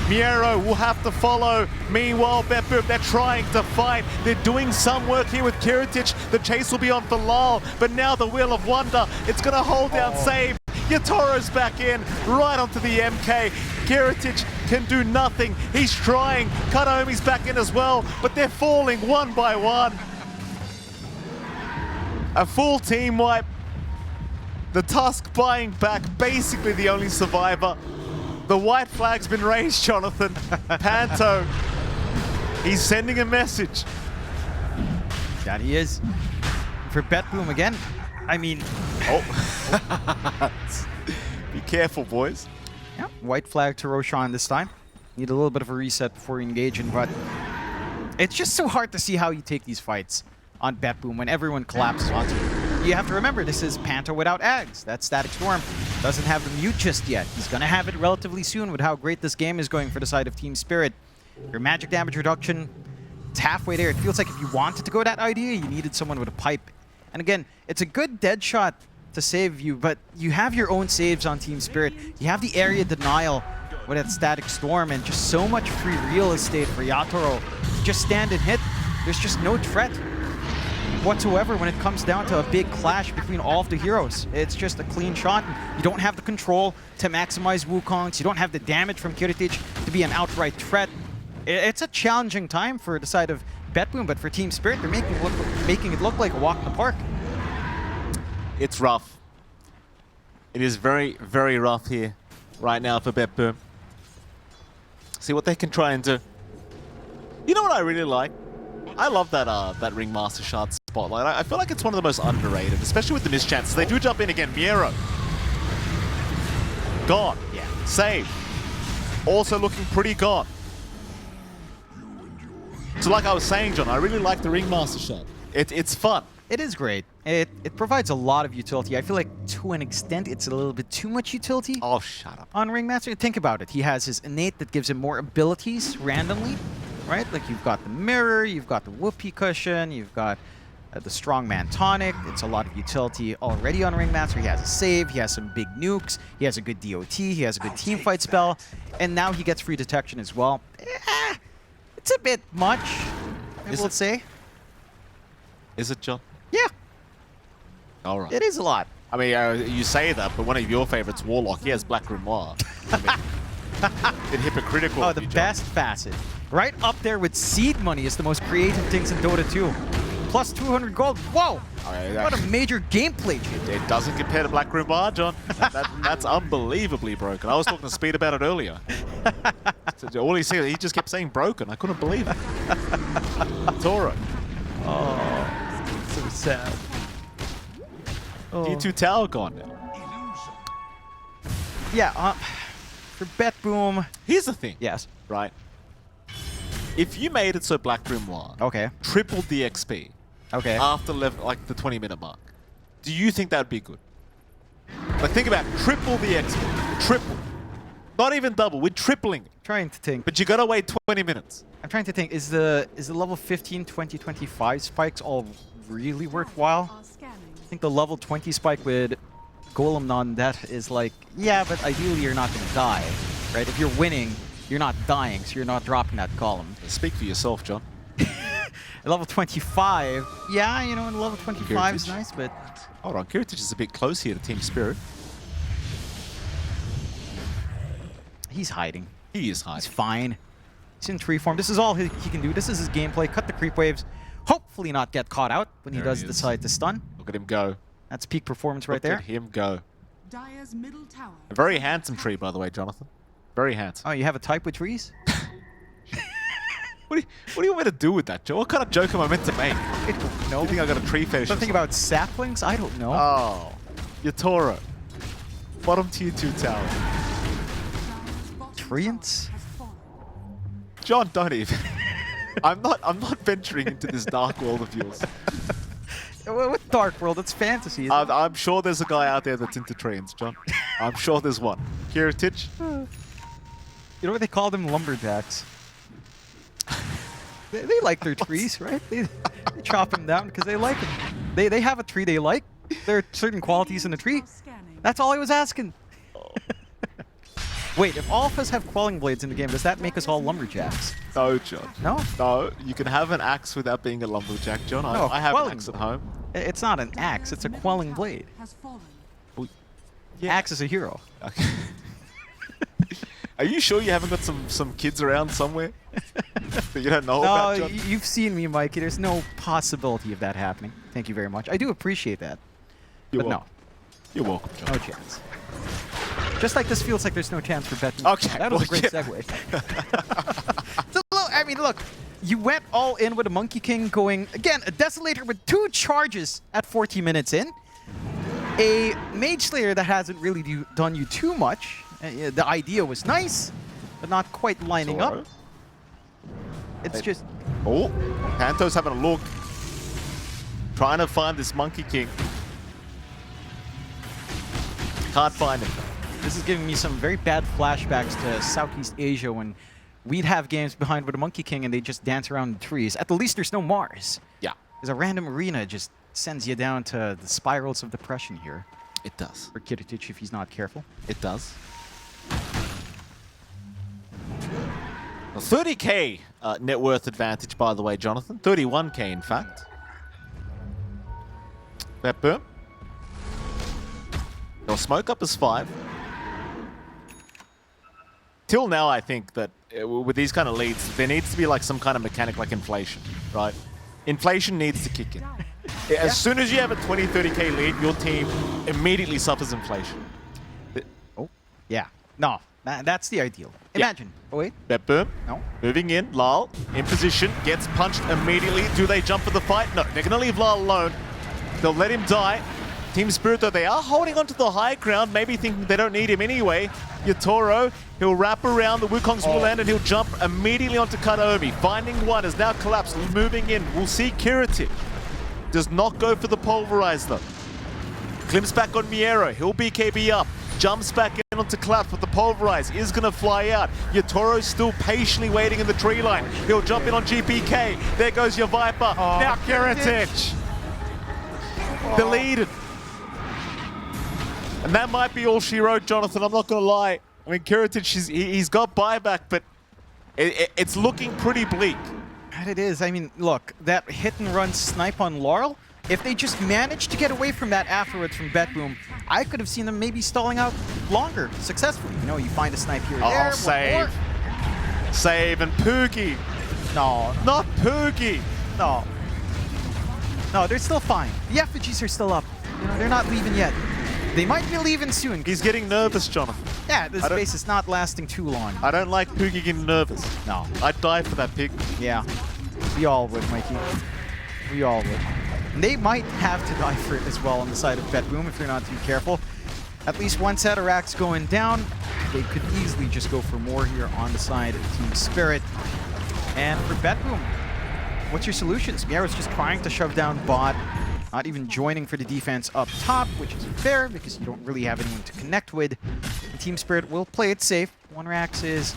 Miero will have to follow. Meanwhile, BetBoom, they're trying to fight. They're doing some work here with Kiritic. The chase will be on for Lal, but now the Wheel of Wonder, it's going to hold down save. Yatoro's back in, right onto the MK. Kiritic can do nothing. He's trying. Kataomi's back in as well, but they're falling one by one. A full team wipe. The Tusk buying back, basically the only survivor. The white flag's been raised, Jonathan. Panto, he's sending a message. That he is. For BetBoom again, I mean... Oh. Be careful, boys. Yeah, white flag to Roshan this time. Need a little bit of a reset before engaging, but it's just so hard to see how you take these fights on BetBoom when everyone collapses onto you. You have to remember, this is Panto without Ags. That Static Storm doesn't have the mute just yet. He's going to have it relatively soon with how great this game is going for the side of Team Spirit. Your magic damage reduction, it's halfway there. It feels like if you wanted to go that idea, you needed someone with a pipe. And again, it's a good dead shot to save you, but you have your own saves on Team Spirit. You have the area denial with that Static Storm and just so much free real estate for Yatoro. Just stand and hit. There's just no threat whatsoever when it comes down to a big clash between all of the heroes. It's just a clean shot. You don't have the control to maximize Wukongs. You don't have the damage from Kiritic to be an outright threat. It's a challenging time for the side of BetBoom, but for Team Spirit, they're making it look like a walk in the park. It's rough. It is very, very rough here right now for BetBoom. See what they can try and do. You know what I really like? I love that Ringmaster Shard spotlight. I feel like it's one of the most underrated, especially with the mischances. They do jump in again. Miero. Gone. Yeah. Save. Also looking pretty gone. So like I was saying, John, I really like the Ringmaster Shard. It's fun. It is great. It provides a lot of utility. I feel like to an extent it's a little bit too much utility. Oh, shut up. On Ringmaster, think about it. He has his innate that gives him more abilities randomly, right? Like you've got the mirror, you've got the whoopee cushion, you've got the strongman tonic. It's a lot of utility already on Ringmaster. He has a save, he has some big nukes, he has a good DOT, he has a good team fight spell, and now he gets free detection as well. It's a bit much, I will say. Is it, John? Yeah. All right. It is a lot. I mean, you say that, but one of your favorites, Warlock, he has Black Grimoire. I mean, bit hypocritical. Oh, the best facet. Right up there with seed money is the most creative things in Dota 2. Plus 200 gold. Whoa! What a major gameplay change. It doesn't compare to Black Grimoire, John. That's unbelievably broken. I was talking to Speed about it earlier. All he said, he just kept saying broken. I couldn't believe it. Toro. Oh, so sad. Oh. D2 Tower gone now. Yeah, for BetBoom. Here's the thing. Yes. Right. If you made it so Black Grimoire Okay. tripled the XP Okay. after like the 20-minute mark, do you think that would be good? Like think about it, triple the XP. Triple. Not even double. We're tripling it. Trying to think. But you gotta wait 20 minutes. I'm trying to think. Is the level 15, 20, 25 spikes all really worthwhile? I think the level 20 spike with Golem on that is like, yeah, but ideally you're not gonna die, right? If you're winning, you're not dying, so you're not dropping that column. Speak for yourself, John. Level 25, yeah, you know, level 25 is Kiritic. nice, but... Hold on, Kiritic is a bit close here to Team Spirit. He's hiding. He is He's hiding. fine. He's in tree form. This is all he can do. This is his gameplay. Cut the creep waves. Hope hopefully not get caught out when he There does he is. decide to stun. Look at him go. That's peak performance right Look there. at him go. Dire's middle tower. A very handsome tree, by the way, Jonathan. Very handsome. Oh, you have a type with trees? What do you want me to do with that, Joe? What kind of joke am I meant to make? I don't know. You think I got a tree fetish? or Something about saplings? I don't know. Oh, Yatoro. Bottom tier 2 tower. Treants? John, don't even. I'm not venturing into this dark world of yours. What dark world? It's fantasy. Isn't it? I'm sure there's a guy out there that's into treants, John. I'm sure there's one. Kiritich? You know what they call them? Lumberjacks. They like their trees, right? They chop them down because they like them. They have a tree they like. There are certain qualities in the tree. That's all I was asking. Wait, if all of us have quelling blades in the game, does that make us all lumberjacks? No, John. No? No, you can have an axe without being a lumberjack, John. No, I have an quelling axe at blade. home. It's not an axe, it's a quelling blade. Yeah. Axe is a hero. Okay. Are you sure you haven't got some kids around somewhere that you don't know about, No, John? you've seen me, Mikey. There's no possibility of that happening. Thank you very much. I do appreciate that. You're But welcome. You're welcome, John. no chance. Just like this feels like there's no chance for BetBoom. Okay, That was a well, great yeah. segue. So, look, I mean, look. You went all in with a Monkey King going, again, a Desolator with 2 charges at 40 minutes in. A Mage Slayer that hasn't really done you too much. The idea was nice, but not quite lining Zoro. up. It's just... Oh, Panto's having a look. Trying to find this Monkey King. Can't find him. This is giving me some very bad flashbacks to Southeast Asia when we'd have games behind with a Monkey King and they just dance around the trees. At the least, there's no Mars. Yeah, There's a random arena just sends you down to the spirals of depression here. it does. For Kiritich if he's not careful. It does. A 30k net worth advantage, by the way, Jonathan. 31k, in fact. BetBoom. They'll smoke up as 5. Till now, I think that with these kind of leads, there needs to be like some kind of mechanic like inflation, right? Inflation needs to kick in. As soon as you have a 20, 30k lead, your team immediately suffers inflation. Oh, yeah. No, that's the ideal. Imagine. Oh, wait. BetBoom. No. Moving in. Lal in position. Gets punched immediately. Do they jump for the fight? No. They're going to leave Lal alone. They'll let him die. Team Spirit, though, they are holding onto the high ground, maybe thinking they don't need him anyway. Yatoro, he'll wrap around the Wukong's will end and he'll jump immediately onto Kataomi. Finding one has now collapsed. Moving in. We'll see Kiritich. Does not go for the pulverize, though. Klimps back on Miero. He'll BKB up. Jumps back in onto Collapse, but the pulverize is going to fly out. Yatoro's still patiently waiting in the tree line. He'll jump in on GPK. There goes your Viper. Now Kiritich. Deleted. And that might be all she wrote, Jonathan. I'm not going to lie. I mean, Kiritich, he's got buyback, but it's looking pretty bleak. And it is. I mean, look, that hit and run snipe on Laurel, if they just managed to get away from that afterwards from BetBoom, I could have seen them maybe stalling out longer successfully. You know, you find a snipe here or there. Save. Save and Pookie. No, Not Pookie. no. No, they're still fine. The effigies are still up. You know, they're not leaving yet. They might be leaving soon. He's getting nervous, Jonathan. Yeah, this base is not lasting too long. I don't like Pookie getting nervous. No. I'd die for that pig. Yeah. We all would, Mikey. We all would. And they might have to die for it as well on the side of BetBoom if they're not too careful. At least one set of racks going down. They could easily just go for more here on the side of Team Spirit. And for BetBoom, what's your solutions? Miero's just trying to shove down bot. Not even joining for the defense up top, which is fair because you don't really have anyone to connect with. And Team Spirit will play it safe. 1 Rax is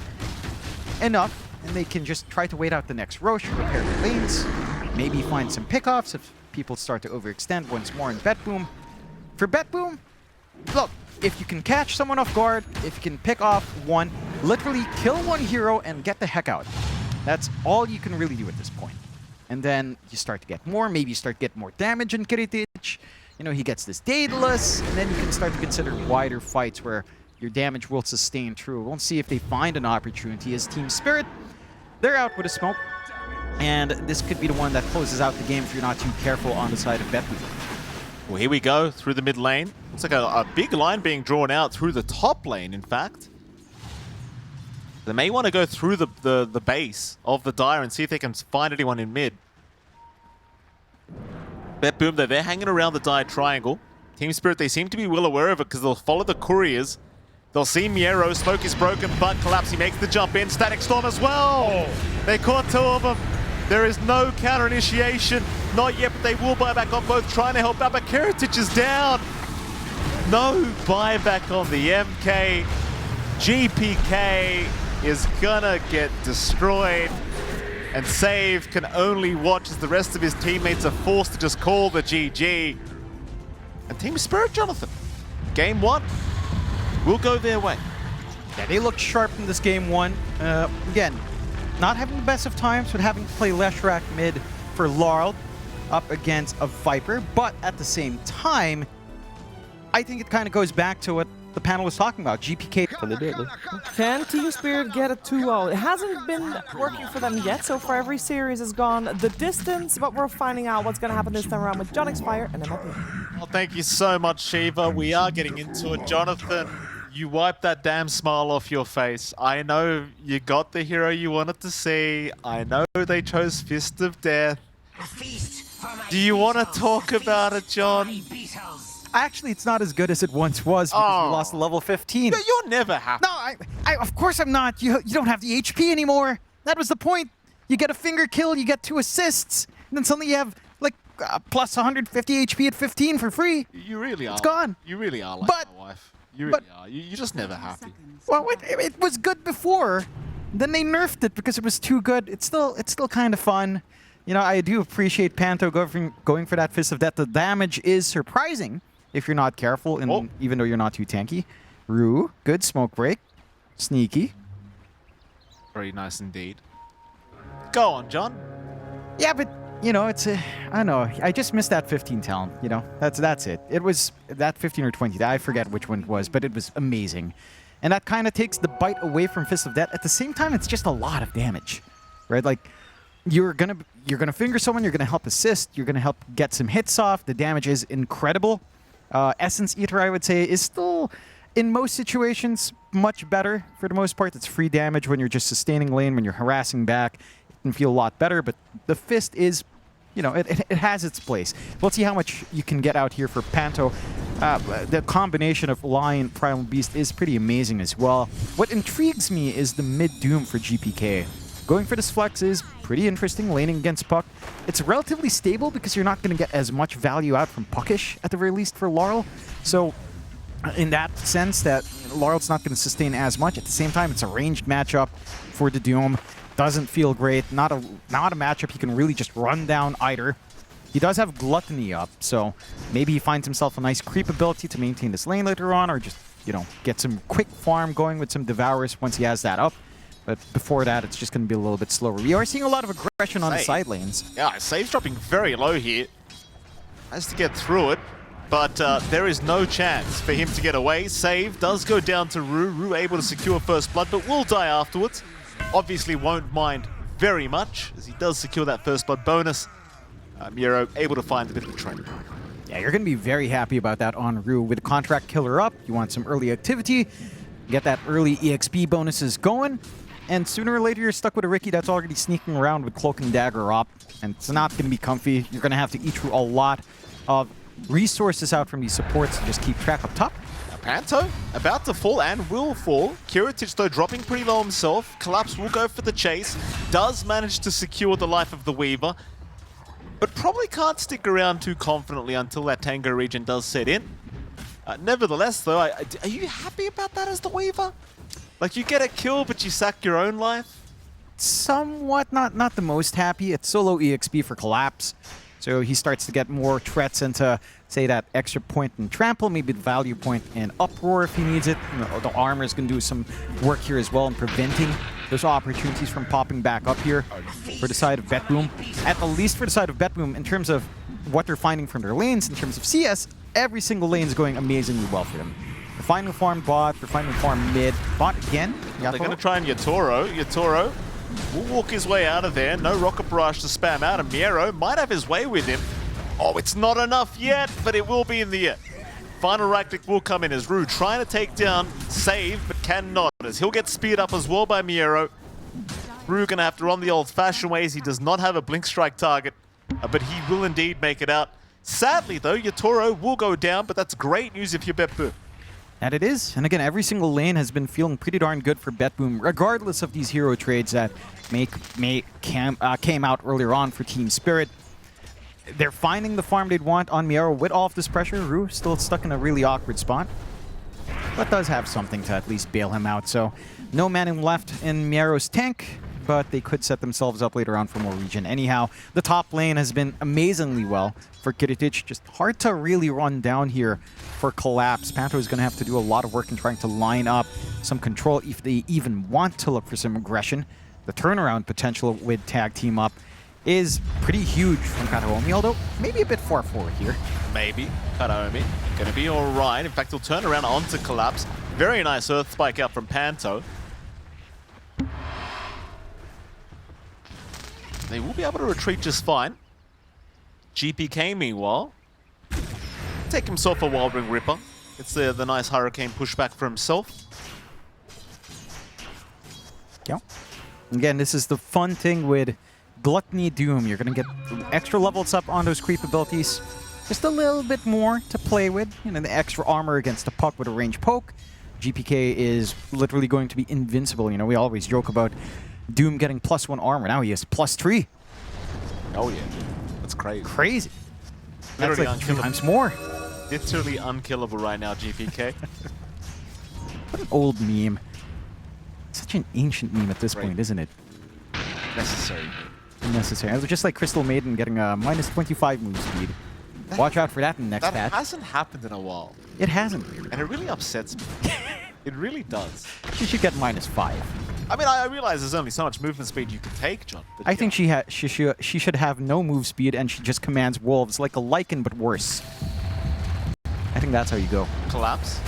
enough. And they can just try to wait out the next Roche, repair their lanes, maybe find some pickoffs if people start to overextend once more in BetBoom. For BetBoom, look, if you can catch someone off guard, if you can pick off one, literally kill one hero and get the heck out. That's all you can really do at this point. And then you start to get more, maybe you start to get more damage in Kiritich. You know, he gets this Daedalus, and then you can start to consider wider fights where your damage will sustain through. We'll see if they find an opportunity as Team Spirit. They're out with a smoke. And this could be the one that closes out the game if you're not too careful on the side of BetBoom. Well, here we go through the mid lane. Looks like a big line being drawn out through the top lane, in fact. They may want to go through the base of the Dire and see if they can find anyone in mid. BetBoom, though, they're hanging around the Dire triangle. Team Spirit, they seem to be well aware of it because they'll follow the couriers. They'll see Miero, smoke is broken, but Collapse, he makes the jump in. Static Storm as well! They caught two of them. There is no counter initiation. Not yet, but they will buy back on both, trying to help out, but Karatic is down. No buyback on the MK. GPK is gonna get destroyed. And Save can only watch as the rest of his teammates are forced to just call the GG. And Team Spirit, Jonathan, game one will go their way. Yeah, they look sharp in this game one. Again, not having the best of times, but having to play Leshrac mid for Laurel up against a Viper. But at the same time, I think it kind of goes back to what the panel was talking about. GPK. Can Team Spirit get a 2-0? It hasn't been working for them yet. So far, every series has gone the distance, but we're finding out what's going to happen this time around with Jonix Fire and MLP. Well, thank you so much, Shiva. We are getting into it. Jonathan, you wiped that damn smile off your face. I know you got the hero you wanted to see. I know they chose Fist of Death. Do you want to talk about it, John? Actually, it's not as good as it once was because we lost to level 15. You're never happy. No, of course I'm not. You don't have the HP anymore. That was the point. You get a finger kill, you get 2 assists, and then suddenly you have like plus 150 HP at 15 for free. You really are. It's gone. You really are like But- my wife. You really are. You're just never happy. Well, it was good before. Then they nerfed it because it was too good. It's still kind of fun. You know, I do appreciate Panto going for that Fist of Death. The damage is surprising if you're not careful, and even though you're not too tanky. Rue, good smoke break. Sneaky. Very nice indeed. Go on, John. Yeah, but you know, it's I don't know. I just missed that 15 talent. You know, that's it. It was that 15 or 20. I forget which one it was, but it was amazing. And that kind of takes the bite away from Fist of Death. At the same time, it's just a lot of damage, right? Like you're gonna finger someone. You're gonna help assist. You're gonna help get some hits off. The damage is incredible. Essence Eater, I would say, is still in most situations much better for the most part. It's free damage when you're just sustaining lane. When you're harassing back, it can feel a lot better. But the Fist is, you know, it has its place. We'll see how much you can get out here for Panto. The combination of Lion, Primal Beast is pretty amazing as well. What intrigues me is the mid-doom for GPK. Going for this flex is pretty interesting, laning against Puck. It's relatively stable because you're not going to get as much value out from Puckish, at the very least, for Laurel. So, in that sense, that Laurel's not going to sustain as much. At the same time, it's a ranged matchup for the Doom. Doesn't feel great. Not a matchup he can really just run down either. He does have Gluttony up, so maybe he finds himself a nice creep ability to maintain this lane later on, or just, you know, get some quick farm going with some Devourers once he has that up. But before that, it's just going to be a little bit slower. We are seeing a lot of aggression on the side lanes. Yeah, Save's dropping very low here. Has to get through it, but there is no chance for him to get away. Save does go down to Rue. Rue able to secure first blood, but will die afterwards. Obviously won't mind very much, as he does secure that first blood bonus. Miero able to find a bit of the trade. Yeah, you're going to be very happy about that on Rue. With the contract killer up, you want some early activity, get that early EXP bonuses going, and sooner or later you're stuck with a Riki that's already sneaking around with Cloak and Dagger up, and it's not going to be comfy. You're going to have to eat through a lot of resources out from these supports to just keep track up top. Panto about to fall and will fall. Karatic, though, dropping pretty low himself. Collapse will go for the chase. Does manage to secure the life of the Weaver, but probably can't stick around too confidently until that Tango region does set in. Nevertheless, though, are you happy about that as the Weaver? Like, you get a kill, but you sack your own life? Somewhat, not the most happy. It's solo EXP for Collapse, so he starts to get more threats into, say, that extra point in Trample, maybe the value point in Uproar if he needs it. You know, the armor is going to do some work here as well in preventing those opportunities from popping back up here for the side of BetBoom. At the least for the side of BetBoom, in terms of what they're finding from their lanes, in terms of CS, every single lane is going amazingly well for them. They're finding farm bot, they're finding farm mid. Bot again. They're going to try and Yatoro. Yatoro will walk his way out of there. No rocket barrage to spam out, and Miero might have his way with him. Oh, it's not enough yet, but it will be in the end. Final right click will come in as Rue trying to take down Save, but cannot, as he'll get speared up as well by Miero. Rue gonna have to run the old-fashioned ways. He does not have a blink strike target, but he will indeed make it out. Sadly, though, Yatoro will go down, but that's great news if you're BetBoom. And it is. And again, every single lane has been feeling pretty darn good for BetBoom, regardless of these hero trades that came out earlier on for Team Spirit. They're finding the farm they'd want on Miero with all of this pressure. Rue still stuck in a really awkward spot, but does have something to at least bail him out. So no manning left in Miero's tank, but they could set themselves up later on for more region. Anyhow, the top lane has been amazingly well for Kiritic. Just hard to really run down here for Collapse. Panto is going to have to do a lot of work in trying to line up some control if they even want to look for some aggression. The turnaround potential with Tag Team Up is pretty huge from Kataomi, although maybe a bit far forward here. Maybe. Kataomi going to be all right. In fact, he'll turn around onto Collapse. Very nice Earth Spike out from Panto. They will be able to retreat just fine. GPK, meanwhile, take himself a Wild Ring Ripper. It's the nice Hurricane pushback for himself. Yeah. Again, this is the fun thing with Gluttony Doom. You're going to get extra levels up on those creep abilities. Just a little bit more to play with. You know, the extra armor against the puck with a range poke. GPK is literally going to be invincible. You know, we always joke about Doom getting +1 armor. Now he has +3. Oh, yeah. That's crazy. Crazy. That's Literally like 3 unkillable. times more. Literally unkillable right now, GPK. What an old meme. Such an ancient meme at this Right. point, isn't it? Necessary. Unnecessary. It was just like Crystal Maiden getting a -25 move speed. Watch out for that in the next That patch. hasn't happened in a while. It hasn't. And it really upsets me. It really does. She should get -5. I mean, I realize there's only so much movement speed you can take, John. But I think she should have no move speed and she just commands wolves like a Lycan but worse. I think that's how you go. Collapse.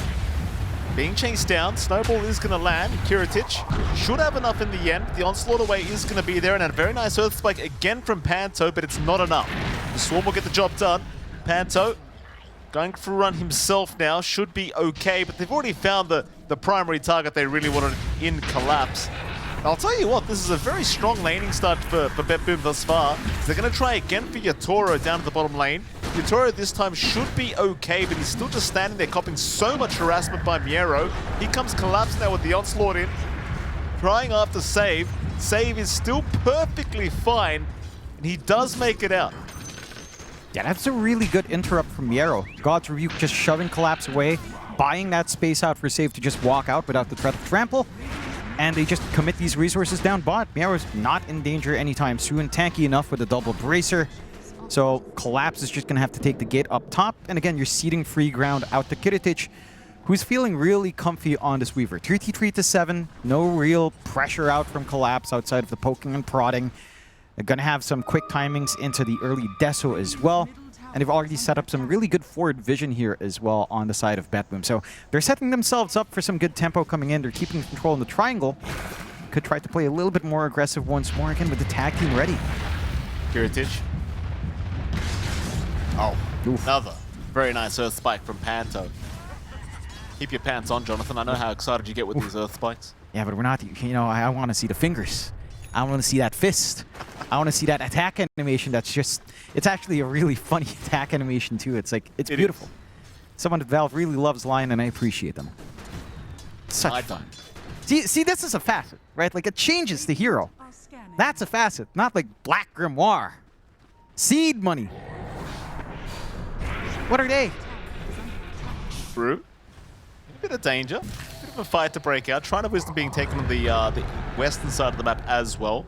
Being chased down, Snowball is going to land. Kiritic should have enough in the end. The Onslaught away is going to be there, and a very nice Earth Spike again from Panto, but it's not enough. The Swarm will get the job done. Panto going for a run himself now, should be okay, but they've already found the primary target they really wanted in Collapse. I'll tell you what, this is a very strong laning start for BetBoom thus far. They're going to try again for Yatoro down at the bottom lane. Yatoro this time should be okay, but he's still just standing there copping so much harassment by Miero. Here comes Collapse now with the Onslaught in. Trying after Save. Save is still perfectly fine, and he does make it out. Yeah, that's a really good interrupt from Miero. God's Rebuke just shoving Collapse away, buying that space out for Save to just walk out without the threat of trample. And they just commit these resources down bot. Miero's not in danger anytime soon. Tanky enough with a double bracer. So Collapse is just going to have to take the gate up top. And again, you're ceding free ground out to Kiritic, who's feeling really comfy on this Weaver. 33-7, no real pressure out from Collapse outside of the poking and prodding. They're going to have some quick timings into the early Deso as well. And they've already set up some really good forward vision here as well on the side of BetBoom. So they're setting themselves up for some good tempo coming in. They're keeping control in the triangle. Could try to play a little bit more aggressive once more again with the tag team ready. Kiritic. Oh, Oof. another very nice Earth Spike from Panto. Keep your pants on, Jonathan. I know how excited you get with these Earth Spikes. Yeah, but we're not, you know, I want to see the fingers. I want to see that fist. I want to see that attack animation that's just, it's actually a really funny attack animation too. It's like, it's beautiful. Someone at Valve really loves Lion and I appreciate them. Such I fun. See, this is a facet, right? Like it changes the hero. That's a facet, not like Black Grimoire. Seed money. What are they? Brew. A bit of danger. Bit of a fight to break out. Shrine of Wisdom being taken on the western side of the map as well.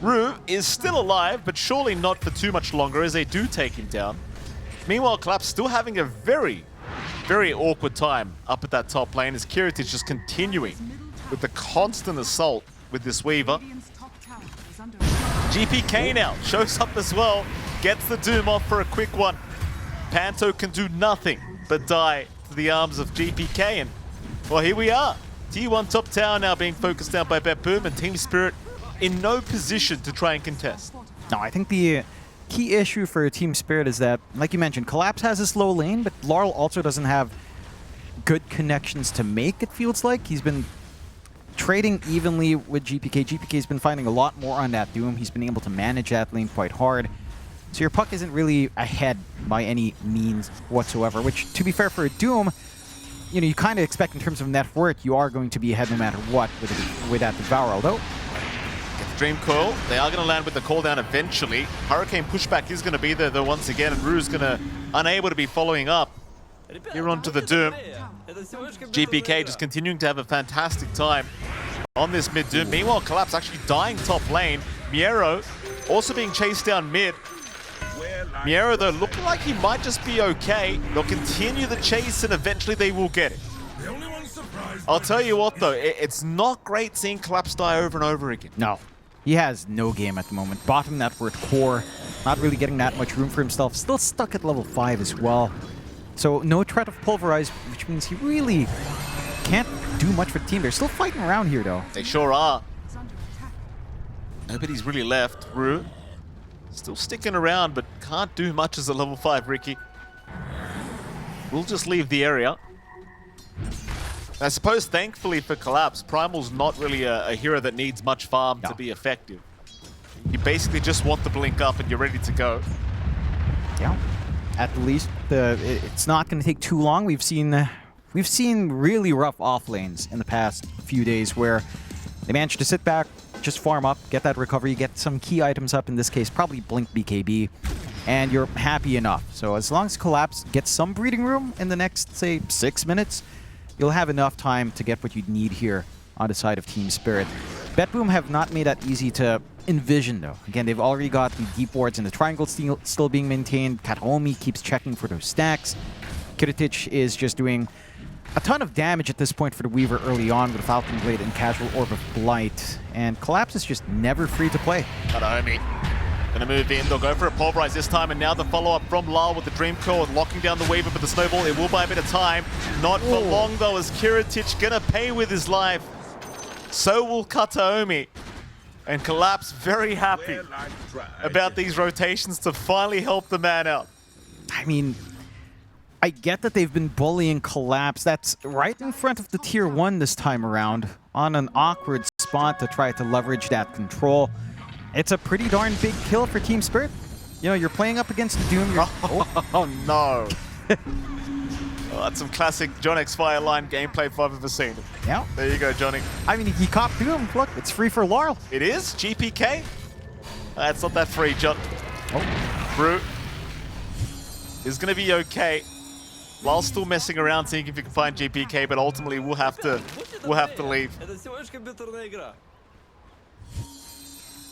Rue is still alive, but surely not for too much longer as they do take him down. Meanwhile, Collapse still having a very, very awkward time up at that top lane as Kiritic is just continuing with the constant assault with this Weaver. GPK now shows up as well, gets the Doom off for a quick one. Panto can do nothing but die to the arms of GPK, and well, here we are. T1 top tower now being focused down by BetBoom, and Team Spirit in no position to try and contest. No, I think the key issue for Team Spirit is that, like you mentioned, Collapse has a slow lane, but Laurel also doesn't have good connections to make, it feels like. He's been trading evenly with GPK. GPK's been finding a lot more on that Doom. He's been able to manage that lane quite hard. So your puck isn't really ahead by any means whatsoever, which, to be fair for a Doom, you know, you kind of expect in terms of net worth, you are going to be ahead no matter what with that Devour, although Dream Coil, they are going to land with the call down eventually. Hurricane pushback is going to be there though once again, and Rue's going to unable to be following up here onto the Doom. GPK just continuing to have a fantastic time on this mid Doom. Meanwhile, Collapse actually dying top lane. Miero also being chased down mid. Miero though looking like he might just be okay. They'll continue the chase and eventually they will get it. I'll tell you what though, it's not great seeing Collapse die over and over again. no. He has no game at the moment. Bottom net worth core, not really getting that much room for himself. Still stuck at level 5 as well. So no threat of Pulverize, which means he really can't do much for the team. They're still fighting around here though. They sure are. Nobody's really left. Rue still sticking around, but can't do much as a level 5 Ricky. We'll just leave the area. I suppose, thankfully for Collapse, Primal's not really a hero that needs much farm to be effective. You basically just want the blink up and you're ready to go. Yeah. At least it's not going to take too long. We've seen really rough off lanes in the past few days where they managed to sit back, just farm up, get that recovery, get some key items up. In this case, probably Blink BKB, and you're happy enough. So as long as Collapse gets some breathing room in the next, say, 6 minutes, you'll have enough time to get what you need here on the side of Team Spirit. BetBoom have not made that easy to envision, though. Again, they've already got the deep wards and the triangle still being maintained. Kataomi keeps checking for those stacks. Kiritich is just doing a ton of damage at this point for the Weaver early on with Falcon Blade and Casual Orb of Blight. And Collapse is just never free to play. Kataomi gonna move in. They'll go for a Pulverize this time, and now the follow-up from Lal with the Dream Core, locking down the Weaver, but the Snowball, it will buy a bit of time. Not for long, though, as Kiritich gonna pay with his life. So will Kataomi. And Collapse very happy about these rotations to finally help the man out. I mean, I get that they've been bullying Collapse. That's right in front of the Tier 1 this time around, on an awkward spot to try to leverage that control. It's a pretty darn big kill for Team Spirit. You know, you're playing up against the Doom. Oh no. Oh, that's some classic John X Fireline gameplay if I've ever seen it. Yeah. There you go, Johnny. I mean, he copped Doom. Look, it's free for Laurel. It is? GPK? It's not that free, John. Oh. Brute is going to be okay. While still messing around, seeing if you can find GPK, but ultimately we'll have to leave.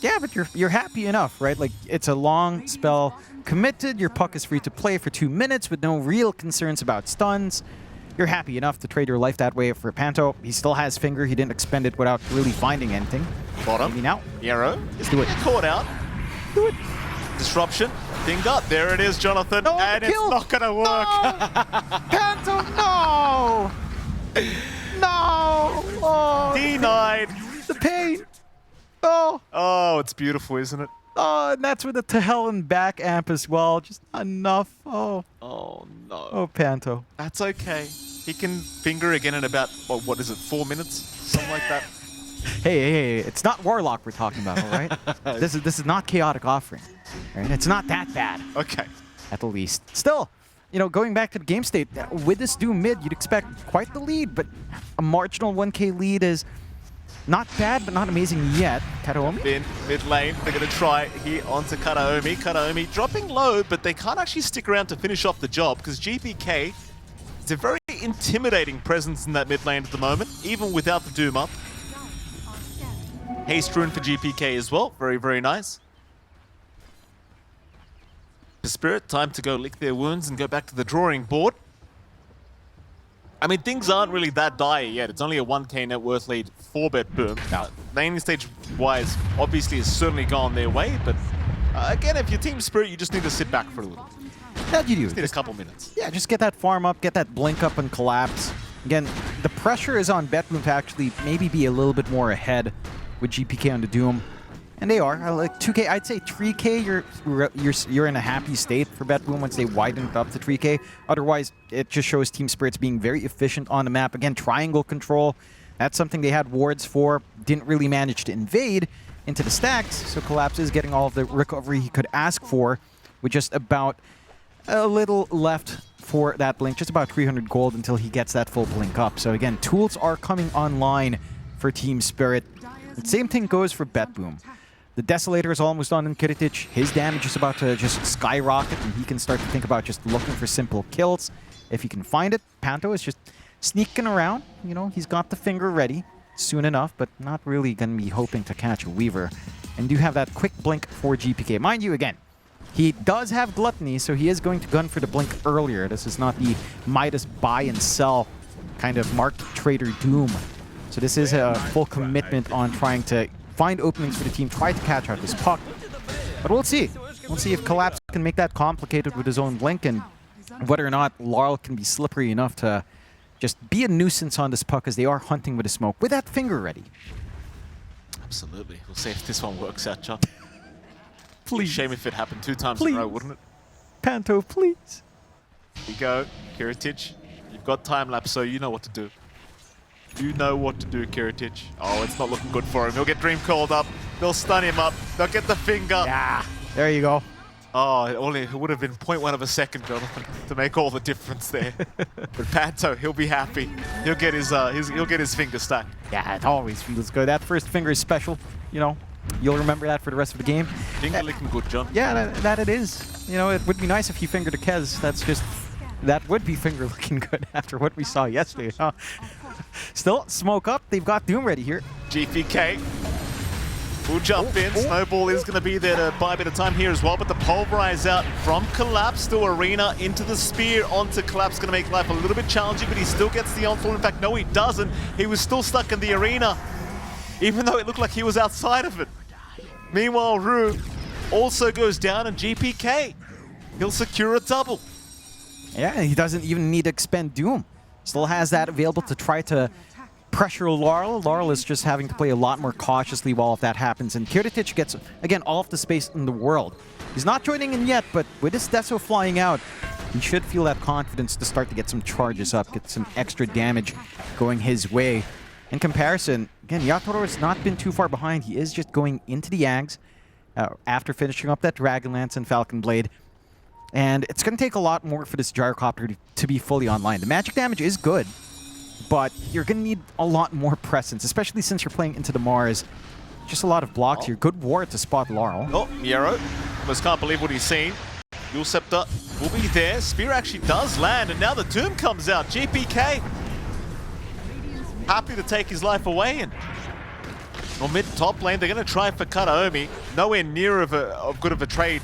Yeah, but you're happy enough, right? Like, it's a long spell. Committed, your puck is free to play for 2 minutes with no real concerns about stuns. You're happy enough to trade your life that way for Panto. He still has Finger. He didn't expend it without really finding anything. Bottom. Maybe now. Yarrow is Do it. caught out. Do it. Disruption. Finger. There it is, Jonathan. No, and it's kill. not going to work. No! Panto, no! No! Oh, Denied. the pain. Oh. Oh, it's beautiful, isn't it? Oh, and that's with the to hell and back amp as well. Just enough. Oh. Oh, no. Oh, Panto. That's okay. He can Finger again in about, what is it, 4 minutes? Something like that. Hey, it's not Warlock we're talking about, all right? This is not Chaotic Offering. All right? It's not that bad. Okay. At the least. Still, you know, going back to the game state, with this Doom mid, you'd expect quite the lead, but a marginal 1k lead is not bad, but not amazing yet. Kataomi? In mid lane, they're going to try here onto Kataomi. Kataomi dropping low, but they can't actually stick around to finish off the job because GPK is a very intimidating presence in that mid lane at the moment, even without the Doom up. Haste rune for GPK as well. Very, very nice. The Spirit, time to go lick their wounds and go back to the drawing board. I mean, things aren't really that dire yet. It's only a 1k net worth lead for BetBoom. Now, laning stage-wise, obviously, has certainly gone their way, but again, if you're Team Spirit, you just need to sit back for a little. That you do. Just need a couple minutes. Yeah, just get that farm up, get that blink up and Collapse. Again, the pressure is on BetBoom to actually maybe be a little bit more ahead with GPK on the Doom. And they are. Like 2K, I'd say 3K, you're in a happy state for BetBoom once they widen it up to 3K. Otherwise, it just shows Team Spirit's being very efficient on the map. Again, triangle control, that's something they had wards for. Didn't really manage to invade into the stacks, so Collapse is getting all of the recovery he could ask for with just about a little left for that blink. Just about 300 gold until he gets that full blink up. So again, tools are coming online for Team Spirit. The same thing goes for BetBoom. The Desolator is almost on in Kiritic. His damage is about to just skyrocket, and he can start to think about just looking for simple kills if he can find it. Panto is just sneaking around. You know, he's got the finger ready soon enough, but not really going to be hoping to catch a Weaver. And do have that quick blink for GPK. Mind you, again, he does have Gluttony, so he is going to gun for the blink earlier. This is not the Midas buy and sell kind of market trader doom. So this is a full commitment on trying to find openings for the team, try to catch out this puck. But we'll see. We'll see if Collapse can make that complicated with his own blink and whether or not Laurel can be slippery enough to just be a nuisance on this puck as they are hunting with a smoke with that finger ready. Absolutely. We'll see if this one works out, John. Please. Shame if it happened 2 times Please. in a row, wouldn't it? Panto, please. Here you go, Kiritic. You've got time lapse, so you know what to do. You know what to do, Kiritic. Oh, it's not looking good for him. He'll get Dream called up. They'll stun him up. They'll get the finger. Yeah, there you go. Oh, it would have been 0.1 of a second, Jonathan, to make all the difference there. But Panto, he'll be happy. He'll get his finger stacked. Yeah, it always feels good. That first finger is special. You know, you'll remember that for the rest of the game. Finger looking good, John. Yeah, that it is. You know, it would be nice if he fingered a Kez. That would be finger looking good after what we saw yesterday. Huh? Still, smoke up. They've got Doom ready here. GPK will jump in. Snowball is going to be there to buy a bit of time here as well, but the Pulverize out from Collapse to Arena into the Spear onto Collapse. Going to make life a little bit challenging, but he still gets the onslaught. In fact, no, he doesn't. He was still stuck in the Arena, even though it looked like he was outside of it. Meanwhile, Rue also goes down, and GPK, he'll secure a double. Yeah, he doesn't even need to expend Doom. Still has that available to try to pressure Laurel. Laurel is just having to play a lot more cautiously while if that happens. And Kiritic gets, again, all of the space in the world. He's not joining in yet, but with his Deso flying out, he should feel that confidence to start to get some charges up, get some extra damage going his way. In comparison, again, Yatoro has not been too far behind. He is just going into the Yags after finishing up that Dragonlance and Falcon Blade. And it's going to take a lot more for this Gyrocopter to be fully online. The magic damage is good, but you're going to need a lot more presence, especially since you're playing into the Mars. Just a lot of blocks here. Good ward to spot Laurel. Oh, Miero. Almost can't believe what he's seen. Yule Scepter will be there. Spear actually does land, and now the Doom comes out. GPK happy to take his life away. And on mid-top lane, they're going to try for Kataomi. Nowhere near of good of a trade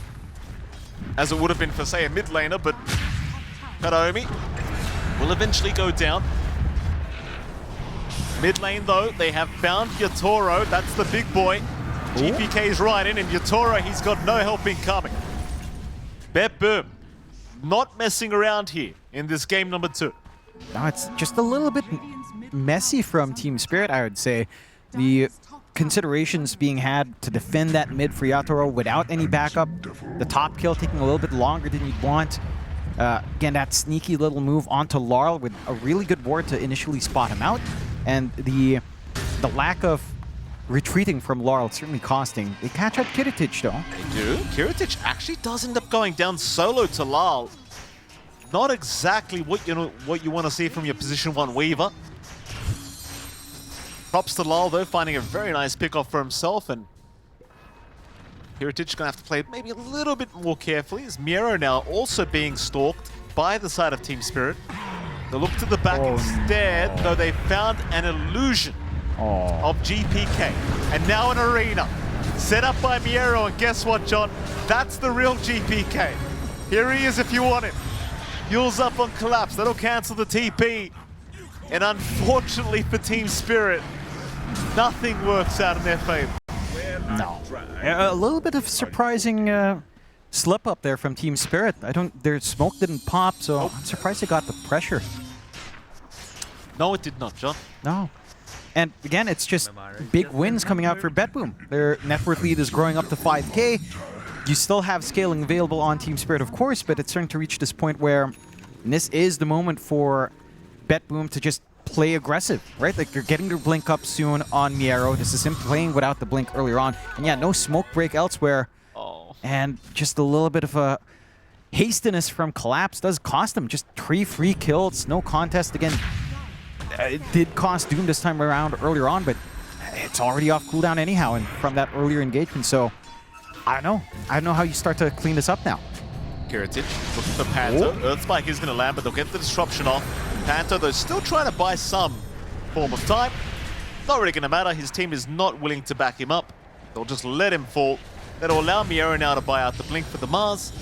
as it would have been for, say, a mid laner, but Kataomi will eventually go down. Mid lane, though, they have found Yatoro. That's the big boy. GPK's right in, and Yatoro, he's got no helping coming. BetBoom not messing around here in this game number 2. Now it's just a little bit messy from Team Spirit, I would say. The considerations being had to defend that mid for Yatoro without any backup. The top kill taking a little bit longer than you'd want. Again, that sneaky little move onto Laurel with a really good ward to initially spot him out. And the lack of retreating from Laurel certainly costing. They catch up Kiritic, though. They do. Kiritic actually does end up going down solo to Lal. Not exactly what you want to see from your position 1 Weaver. Props to Lal, though, finding a very nice pick-off for himself, and Kiritic going to have to play maybe a little bit more carefully, as Miero now also being stalked by the side of Team Spirit. They look to the back instead, though they found an illusion of GPK. And now an Arena, set up by Miero, and guess what, John? That's the real GPK. Here he is if you want him. Yule's up on Collapse, that'll cancel the TP. And unfortunately for Team Spirit, nothing works out in their favor. No. A little bit of surprising slip up there from Team Spirit. Their smoke didn't pop, so I'm surprised they got the pressure. No, it did not, John. No. And again, it's just big wins coming out for BetBoom. Their net worth lead is growing up to 5K. You still have scaling available on Team Spirit, of course, but it's starting to reach this point where this is the moment for BetBoom to just play aggressive, right? Like, they're getting their blink up soon on Miero. This is him playing without the blink earlier on. And yeah, no smoke break elsewhere. Oh. And just a little bit of a hastiness from Collapse does cost him. Just 3 free kills, no contest. Again, it did cost Doom this time around earlier on, but it's already off cooldown anyhow and from that earlier engagement. So I don't know how you start to clean this up now. Kiritic looking for Panto. Earth Spike is going to land, but they'll get the disruption off. Panto, though, still trying to buy some form of time. Not really going to matter. His team is not willing to back him up. They'll just let him fall. That'll allow Miero now to buy out the blink for the MOUZ.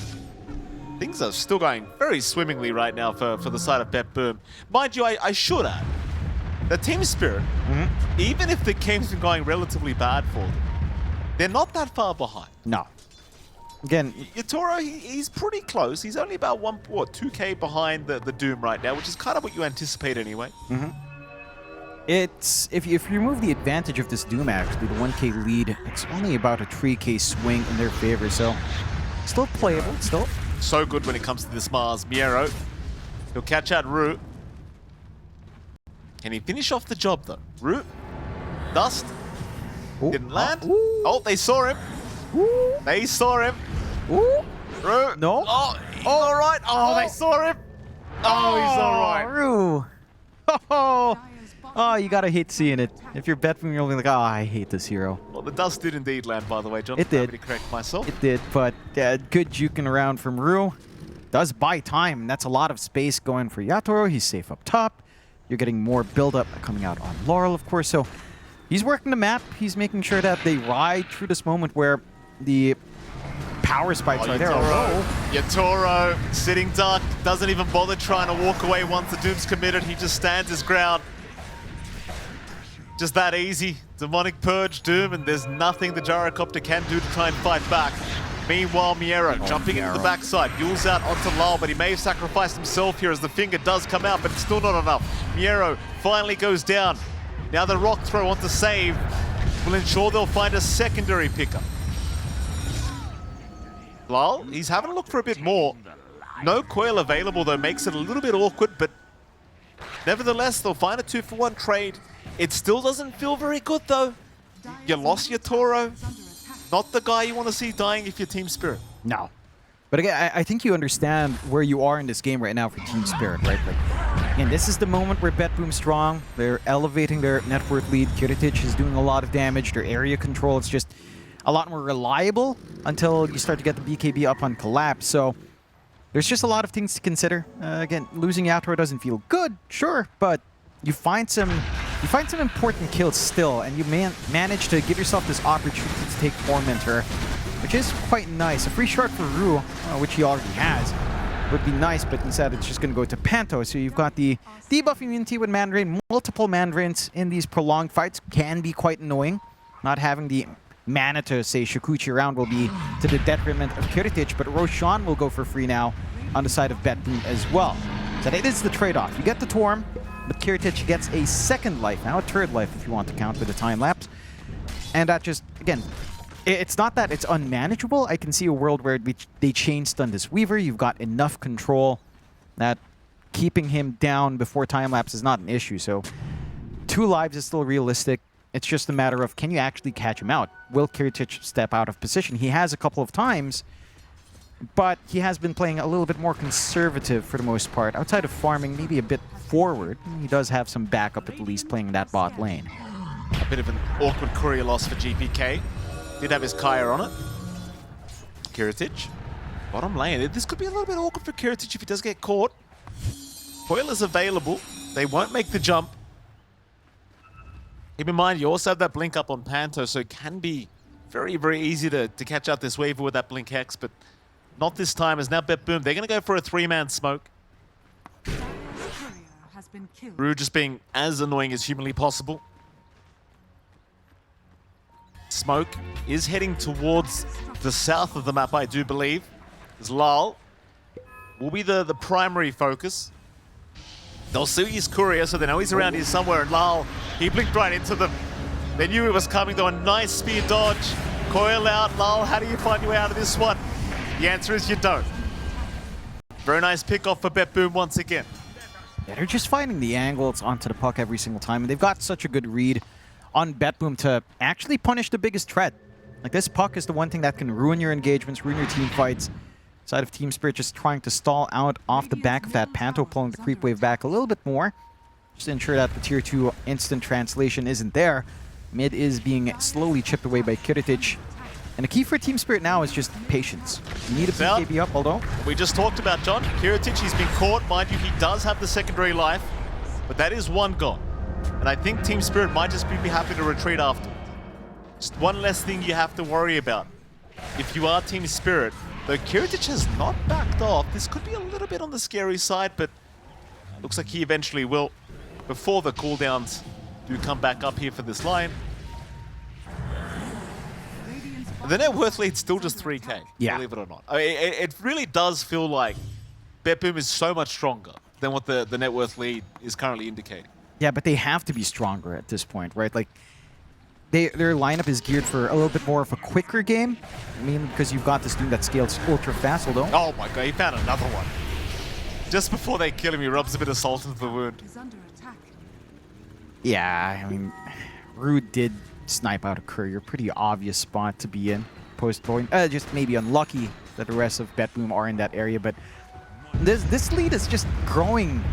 Things are still going very swimmingly right now for the side of BetBoom. Mind you, I should add, the Team Spirit, even if the game's been going relatively bad for them, they're not that far behind. No. Again, Yatoro, he's pretty close. He's only about 2K behind the Doom right now, which is kind of what you anticipate anyway. it's if you remove the advantage of this Doom, actually, the 1K lead, it's only about a 3K swing in their favor, so still playable, still. So good when it comes to this MOUZ. Miero, he'll catch out Ru. Can he finish off the job, though? Ru, Dust, didn't land. Oh, they saw him. They saw him. Ru. No. Oh, he's all right. Oh, they saw him. Oh, he's all right. Ru. Oh, you gotta hate seeing it. If you're BetBoom, you'll be like, oh, I hate this hero. Well, the dust did indeed land, by the way, John. It did. Happy to correct myself. It did, but good juking around from Ru. Does buy time, and that's a lot of space going for Yatoro. He's safe up top. You're getting more build-up coming out on Laurel, of course. So he's working the map. He's making sure that they ride through this moment where the power spikes are there. Yatoro sitting duck, doesn't even bother trying to walk away once the Doom's committed. He just stands his ground. Just that easy. Demonic Purge, Doom, and there's nothing the Gyrocopter can do to try and fight back. Meanwhile, Miero jumping into the backside. Yule's out onto Lal, but he may have sacrificed himself here as the finger does come out, but it's still not enough. Miero finally goes down. Now the rock throw onto save will ensure they'll find a secondary pickup. Lal, he's having a look for a bit more. No coil available, though, makes it a little bit awkward, but nevertheless, they'll find a 2-for-1 trade. It still doesn't feel very good, though. You lost your Toro. Not the guy you want to see dying if you're Team Spirit. No. But again, I think you understand where you are in this game right now for Team Spirit, right? Like, again, this is the moment where BetBoom's strong. They're elevating their net worth lead. Kiritic is doing a lot of damage. Their area control, it's just a lot more reliable until you start to get the BKB up on Collapse. So there's just a lot of things to consider. Again, losing Yatoro doesn't feel good, sure, but you find some important kills still, and you manage to give yourself this opportunity to take Tormentor, which is quite nice. A free shard for Ru, which he already has, would be nice, but instead it's just going to go to Panto. So you've got the debuff immunity with Mandrain. Multiple Mandrains in these prolonged fights can be quite annoying. Not having the mana to, say, Shikuchi around will be to the detriment of Kiritic, but Roshan will go for free now on the side of BetBoom as well. So that is the trade-off. You get the Torm, but Kiritic gets a second life, now a third life if you want to count with a time lapse. And that just, again, it's not that it's unmanageable. I can see a world where they chain stun this Weaver. You've got enough control that keeping him down before time lapse is not an issue. So 2 lives is still realistic. It's just a matter of, can you actually catch him out? Will Kiritic step out of position? He has a couple of times, but he has been playing a little bit more conservative for the most part. Outside of farming, maybe a bit forward. He does have some backup at least playing in that bot lane. A bit of an awkward courier loss for GPK. Did have his Kaya on it. Kiritic, bottom lane. This could be a little bit awkward for Kiritic if he does get caught. Coil is available. They won't make the jump. Keep in mind, you also have that blink up on Panto, so it can be very, very easy to catch out this Weaver with that blink Hex, but not this time, as now BetBoom, they're going to go for a 3-man smoke. Ru just being as annoying as humanly possible. Smoke is heading towards the south of the map, I do believe. As Lal will be the primary focus. They'll see his courier, so they know he's around here somewhere, and Lal, he blinked right into them. They knew it was coming, though. A nice spear dodge. Coil out, Lal, how do you find your way out of this one? The answer is you don't. Very nice pick off for BetBoom once again. Yeah, they're just finding the angles onto the puck every single time, and they've got such a good read on BetBoom to actually punish the biggest threat. Like, this puck is the one thing that can ruin your engagements, ruin your team fights. Side of Team Spirit just trying to stall out off the back of that Panto, pulling the creep wave back a little bit more, just to ensure that the Tier 2 instant translation isn't there. Mid is being slowly chipped away by Kiritic. And the key for Team Spirit now is just patience. You need a BKB up, although. We just talked about John. Kiritic, he's been caught. Mind you, he does have the secondary life, but that is one gone. And I think Team Spirit might just be happy to retreat after. Just one less thing you have to worry about. If you are Team Spirit, though Kiritic has not backed off, this could be a little bit on the scary side, but looks like he eventually will, before the cooldowns do come back up here for this line. The net worth lead's still just 3K, believe it or not. I mean, it really does feel like BetBoom is so much stronger than what the net worth lead is currently indicating. Yeah, but they have to be stronger at this point, right? Like, their lineup is geared for a little bit more of a quicker game. I mean, because you've got this dude that scales ultra fast, although. Oh my god, he found another one. Just before they kill him, he rubs a bit of salt into the wound. Yeah, I mean, Rude did snipe out a courier. Pretty obvious spot to be in. Post-point. Just maybe unlucky that the rest of BetBoom are in that area, but this lead is just growing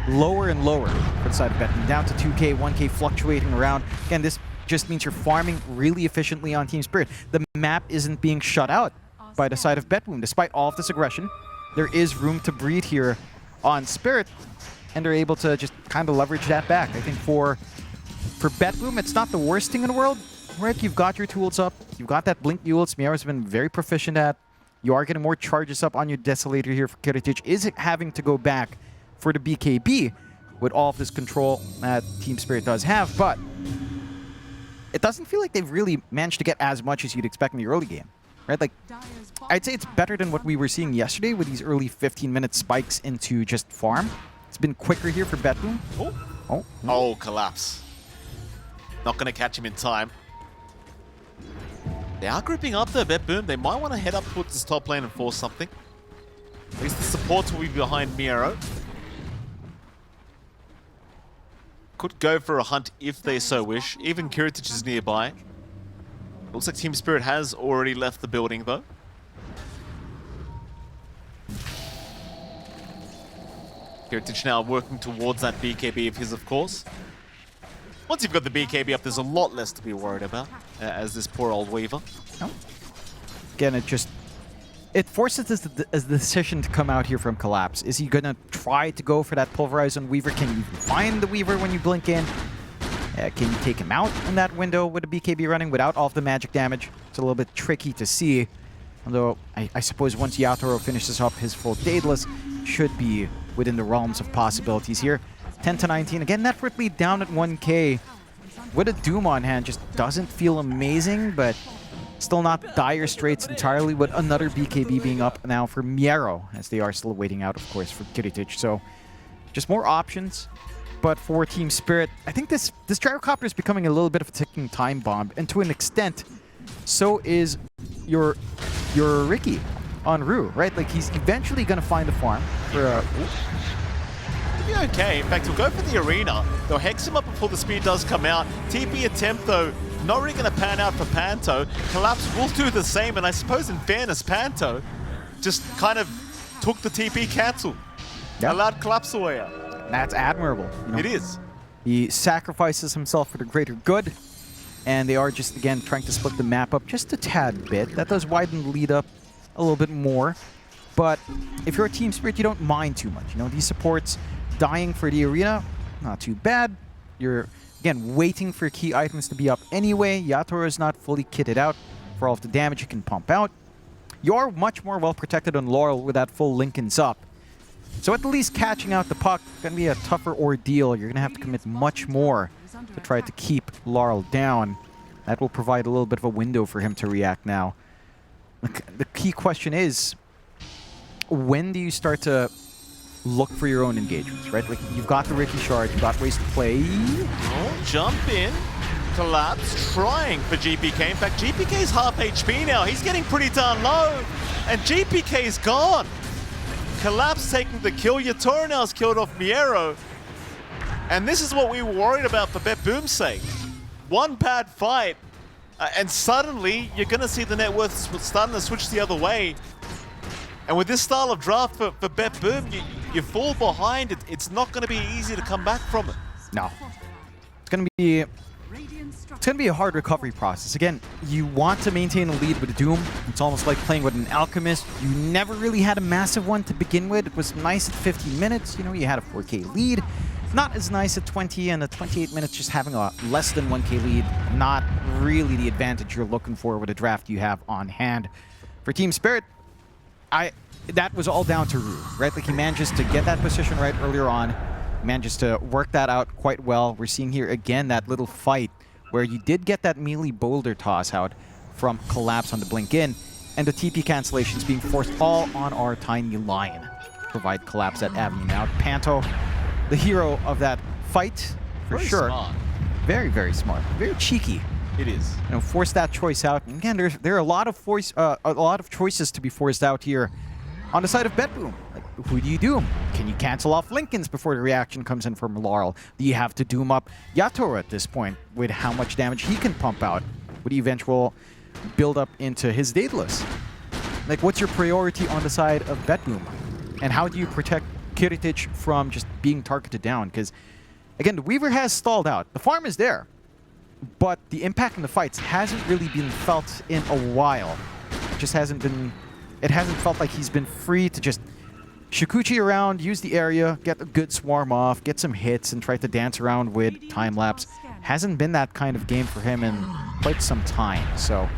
lower and lower for the side of BetBoom. Down to 2K, 1K fluctuating around. Again, this just means you're farming really efficiently on Team Spirit. The map isn't being shut out by the side of BetBoom. Despite all of this aggression, there is room to breathe here on Spirit, and they're able to just kind of leverage that back. I think for BetBoom, it's not the worst thing in the world. Right, you've got your tools up. You've got that Blink Mule. Miera's been very proficient at. You are getting more charges up on your Desolator here for Kiritic. Is having to go back for the BKB with all of this control that Team Spirit does have, but it doesn't feel like they've really managed to get as much as you'd expect in the early game, right? Like, I'd say it's better than what we were seeing yesterday with these early 15-minute spikes into just farm. It's been quicker here for BetBoom. Oh, collapse. Not going to catch him in time. They are grouping up though, BetBoom. They might want to head up towards this top lane and force something. At least the supports will be behind Miero. Could go for a hunt if they so wish. Even Kiritic is nearby. Looks like Team Spirit has already left the building though. Kiritic now working towards that BKB of his, of course. Once you've got the BKB up, there's a lot less to be worried about, as this poor old Weaver. No. Again, it forces the decision to come out here from Collapse. Is he going to try to go for that Pulverize on Weaver? Can you find the Weaver when you blink in? Can you take him out in that window with a BKB running without all of the magic damage? It's a little bit tricky to see. Although, I suppose once Yatoro finishes up his full Daedalus, should be within the realms of possibilities here. 10 to 19. Again, net worth lead down at 1K. With a Doom on hand, just doesn't feel amazing, but still not dire straits entirely, with another BKB being up now for Miero, as they are still waiting out, of course, for Kiritic. So, just more options. But for Team Spirit, I think this gyrocopter is becoming a little bit of a ticking time bomb, and to an extent, so is your Ricky on Rue, right? Like, he's eventually going to find a farm for a... Be okay. In fact, he'll go for the arena. They'll hex him up before the speed does come out. TP attempt, though, not really going to pan out for Panto. Collapse will do the same, and I suppose in fairness, Panto just kind of took the TP cancel. Yep. Allowed Collapse away out. That's admirable. You know? It is. He sacrifices himself for the greater good, and they are just, again, trying to split the map up just a tad bit. That does widen the lead up a little bit more, but if you're a Team Spirit, you don't mind too much. You know, these supports dying for the arena, not too bad. You're, again, waiting for key items to be up anyway. Yatoro is not fully kitted out for all of the damage you can pump out. You're much more well protected on Laurel with that full Linken's up. So at the least catching out the puck is going to be a tougher ordeal. You're going to have to commit much more to try to keep Laurel down. That will provide a little bit of a window for him to react now. The key question is, when do you start to look for your own engagements, right? Like, you've got the Ricky Shard, you've got ways to play. Oh, jump in. Collapse, trying for GPK. In fact, GPK's half HP now. He's getting pretty darn low. And GPK's gone. Collapse taking the kill. Yatoro now's killed off Miero. And this is what we were worried about for BetBoom's sake. One bad fight, and suddenly you're going to see the net worth starting to switch the other way. And with this style of draft for BetBoom, you fall behind. It's not going to be easy to come back from it. No. It's going to be a hard recovery process. Again, you want to maintain a lead with Doom. It's almost like playing with an Alchemist. You never really had a massive one to begin with. It was nice at 15 minutes. You know, you had a 4K lead. Not as nice at 20 and at 28 minutes, just having a less than 1K lead. Not really the advantage you're looking for with a draft you have on hand. For Team Spirit, that was all down to Rue, right? Like, he manages to get that position right earlier on. Manages to work that out quite well. We're seeing here again that little fight where you did get that melee boulder toss out from Collapse on the blink in, and the TP cancellations being forced all on our tiny Lion. Provide Collapse that avenue now. Panto, the hero of that fight, for Very sure. smart. Very, very smart. Very cheeky. It is. You know, force that choice out. And again, there are a lot of choices to be forced out here on the side of BetBoom. Like, who do you doom? Can you cancel off Lincolns before the reaction comes in from Laurel? Do you have to doom up Yatoro at this point with how much damage he can pump out with the eventual build up into his Daedalus? Like, what's your priority on the side of BetBoom? And how do you protect Kiritic from just being targeted down? Because, again, the Weaver has stalled out. The farm is there, but the impact in the fights hasn't really been felt in a while. It just hasn't been... It hasn't felt like he's been free to just Shikuchi around, use the area, get a good swarm off, get some hits, and try to dance around with time-lapse. Hasn't been that kind of game for him in quite some time. So,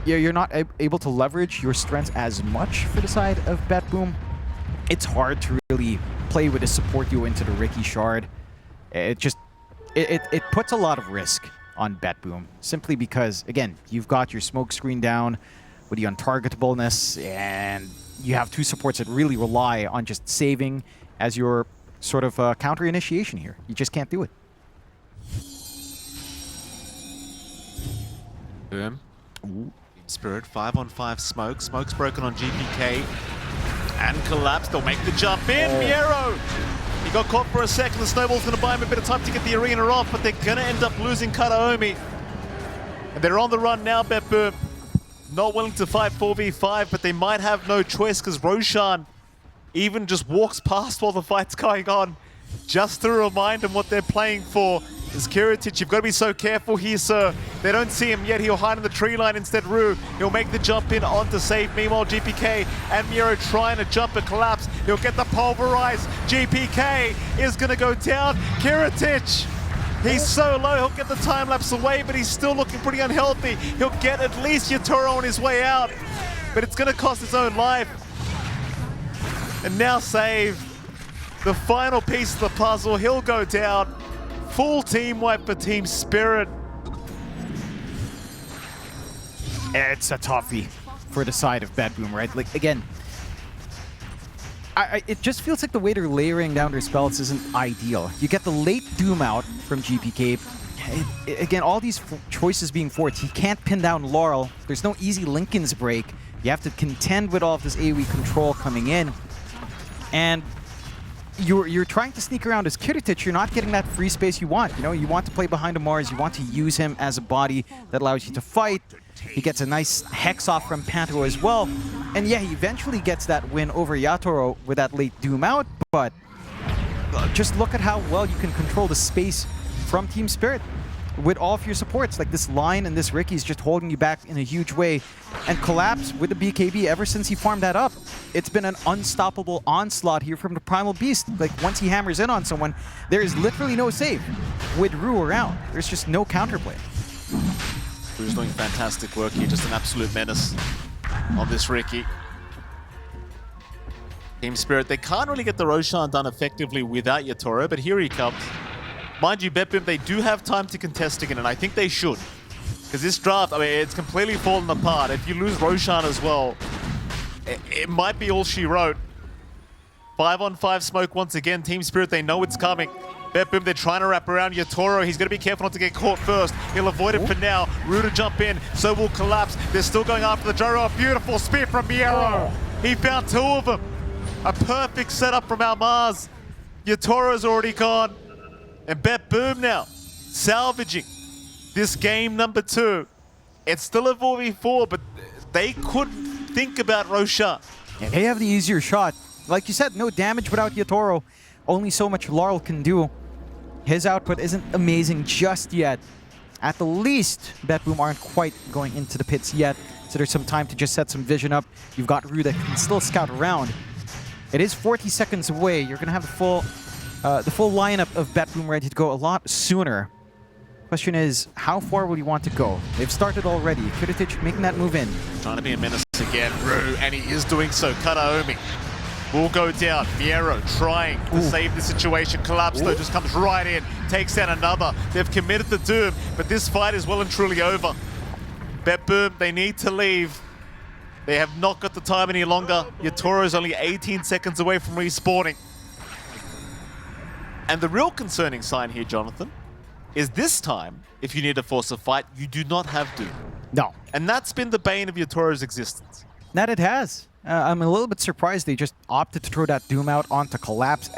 yeah, you're not able to leverage your strengths as much for the side of BetBoom. It's hard to really play with a support duo into the Ricky Shard. It puts a lot of risk on BetBoom, simply because, again, you've got your smoke screen down with the untargetableness, and you have two supports that really rely on just saving as your sort of counter initiation here. You just can't do it. Boom. Ooh. Spirit 5-on-5 smoke. Smoke's broken on GPK. And Collapse. They'll make the jump in. Miero! He got caught for a second. The snowball's going to buy him a bit of time to get the arena off, but they're going to end up losing Kataomi. And they're on the run now, BetBoom. Not willing to fight 4v5, but they might have no choice because Roshan even just walks past while the fight's going on, just to remind them what they're playing for. As Kiritic, you've got to be so careful here, sir. They don't see him yet. He'll hide in the tree line instead. Rue, he'll make the jump in onto save. Meanwhile, GPK and Miero trying to jump and collapse. He'll get the pulverize. GPK is going to go down. Kiritic, he's so low, he'll get the time lapse away, but he's still looking pretty unhealthy. He'll get at least Yatoro on his way out, but it's going to cost his own life. And now save. The final piece of the puzzle, he'll go down. Full team wipe for Team Spirit. It's a toughie for the side of BetBoom, right? Like, again, it just feels like the way they're layering down their spells isn't ideal. You get the late Doom out from GPK. Again, all these choices being forced. He can't pin down Laurel. There's no easy Lincoln's break. You have to contend with all of this AoE control coming in. And you're trying to sneak around as Kiritic. You're not getting that free space you want. You know, you want to play behind a Mars. You want to use him as a body that allows you to fight. He gets a nice hex off from Panto as well. And yeah, he eventually gets that win over Yatoro with that late Doom out, but just look at how well you can control the space from Team Spirit with all of your supports. Like, this line and this Ricky is just holding you back in a huge way. And Collapse with the BKB, ever since he farmed that up, it's been an unstoppable onslaught here from the Primal Beast. Like, once he hammers in on someone, there is literally no save with Rue around. There's just no counterplay. Rue's doing fantastic work here, just an absolute menace on this Ricky. Team Spirit, they can't really get the Roshan done effectively without Yatoro, but here he comes. Mind you, BetBoom, they do have time to contest again, and I think they should. Because this draft, I mean, it's completely fallen apart. If you lose Roshan as well, it might be all she wrote. 5-on-5 smoke once again. Team Spirit, they know it's coming. BetBoom, they're trying to wrap around Yatoro. He's going to be careful not to get caught first. He'll avoid it for now. Rue to jump in, so will collapse. They're still going after the gyro. A beautiful spear from Miero. He found 2 of them. A perfect setup from our MOUZ. Yatoro's already gone. And BetBoom now salvaging this game number 2. It's still a 4v4, but they couldn't think about Roshan. Yeah, they have the easier shot. Like you said, no damage without Yatoro. Only so much Laurel can do. His output isn't amazing just yet. At the least, BetBoom aren't quite going into the pits yet, so there's some time to just set some vision up. You've got Rue that can still scout around. It is 40 seconds away. You're going to have the full lineup of BetBoom ready to go a lot sooner. Question is, how far will you want to go? They've started already. Kiritic making that move in. Trying to be a menace again, Rue, and he is doing so. Kataomi will go down. Miero trying to save the situation. Collapse, though, just comes right in. Takes down another. They've committed the doom, but this fight is well and truly over. BetBoom, they need to leave. They have not got the time any longer. Yatoro is only 18 seconds away from respawning. And the real concerning sign here, Jonathan, is this time, if you need to force a fight, you do not have Doom. No. And that's been the bane of Yatoro's existence. That it has. I'm a little bit surprised they just opted to throw that Doom out onto Collapse.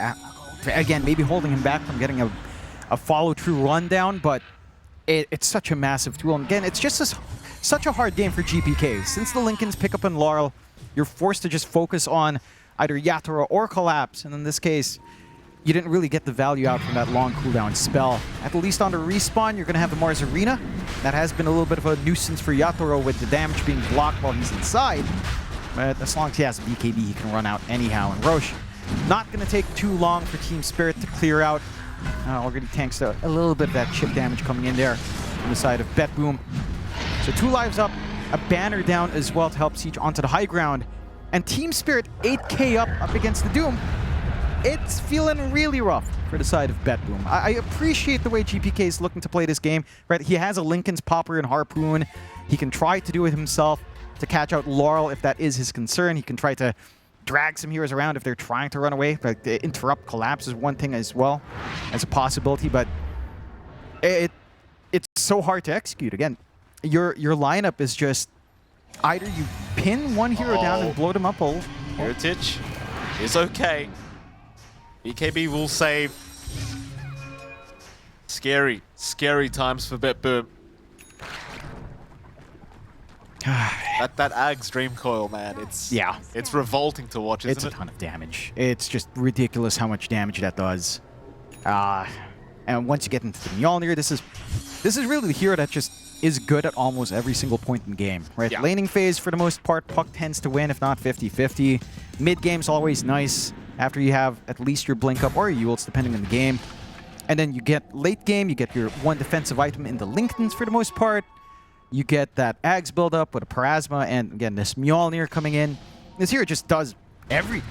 Again, maybe holding him back from getting a follow-through rundown, but it's such a massive tool. And again, it's just such a hard game for GPK. Since the Lincolns pick up on Laurel, you're forced to just focus on either Yatoro or Collapse. And in this case, you didn't really get the value out from that long cooldown spell. At least on the respawn, you're going to have the Mars Arena. That has been a little bit of a nuisance for Yatoro with the damage being blocked while he's inside. But as long as he has BKB, he can run out anyhow. And Roche, not going to take too long for Team Spirit to clear out. Already tanks a little bit of that chip damage coming in there on the side of BetBoom. So 2 lives up, a banner down as well to help siege onto the high ground. And Team Spirit 8k up against the Doom. It's feeling really rough for the side of BetBoom. I appreciate the way GPK is looking to play this game. Right, he has a Lincoln's Popper and Harpoon. He can try to do it himself to catch out Laurel if that is his concern. He can try to drag some heroes around if they're trying to run away. Like, interrupt Collapse is one thing as well as a possibility, but it's so hard to execute. Again, your lineup is just either you pin one hero down and blow them up all. Heritage is okay. BKB will save. Scary, scary times for BetBoom. that Ag's Dream Coil, man, it's revolting to watch, isn't it? It's a ton of damage. It's just ridiculous how much damage that does. And once you get into the Mjolnir, this is really the hero that just is good at almost every single point in the game, right? Yeah. Laning phase, for the most part, Puck tends to win, if not 50-50. Mid-game's always nice after you have at least your Blink Up or your Yules, depending on the game. And then you get late game, you get your one defensive item in the Lincolns for the most part. You get that Ags build-up with a Parasma, and again, this Mjolnir coming in. This hero just does everything.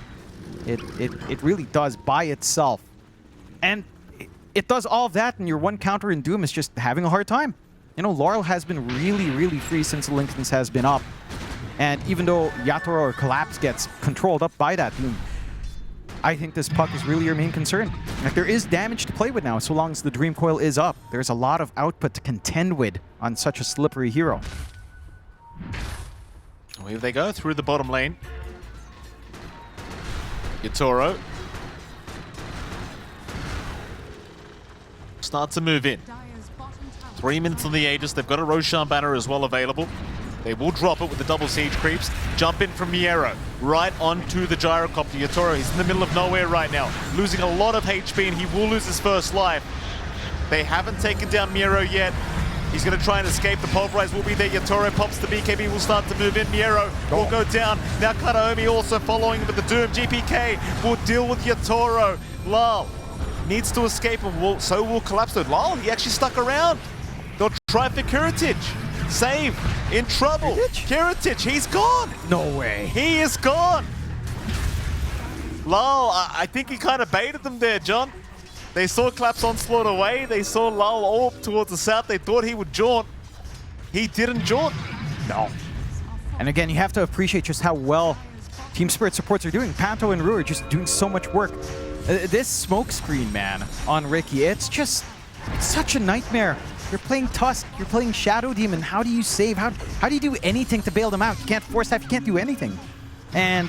It really does by itself. And it does all of that, and your one counter in Doom is just having a hard time. You know, Laurel has been really, really free since the Lincolns has been up. And even though Yatoro or Collapse gets controlled up by that Doom, I think this puck is really your main concern. Like, there is damage to play with now, so long as the Dream Coil is up. There's a lot of output to contend with on such a slippery hero. Well, here they go through the bottom lane. Yatoro starts to move in. 3 minutes on the Aegis. They've got a Roshan banner as well available. They will drop it with the double siege creeps. Jump in from Miero, right onto the gyrocopter. Yatoro, he's in the middle of nowhere right now, losing a lot of HP, and he will lose his first life. They haven't taken down Miero yet. He's going to try and escape. The pulverize will be there. Yatoro pops the BKB, will start to move in. Miero will go down. Now Kataomi also following with the Doom. GPK will deal with Yatoro. Lal needs to escape, and so will Collapse. Lal, he actually stuck around. They'll try for Kiritic. Save. In trouble. Kiritic, he's gone. No way. He is gone. Lal, I think he kind of baited them there, John. They saw Collapse onslaught away. They saw Lal all towards the south. They thought he would jaunt. He didn't jaunt. No. And again, you have to appreciate just how well Team Spirit supports are doing. Panto and Rue are just doing so much work. This smoke screen, man, on Ricky, it's just such a nightmare. You're playing Tusk, you're playing Shadow Demon. How do you save? How do you do anything to bail them out? You can't force staff, you can't do anything. And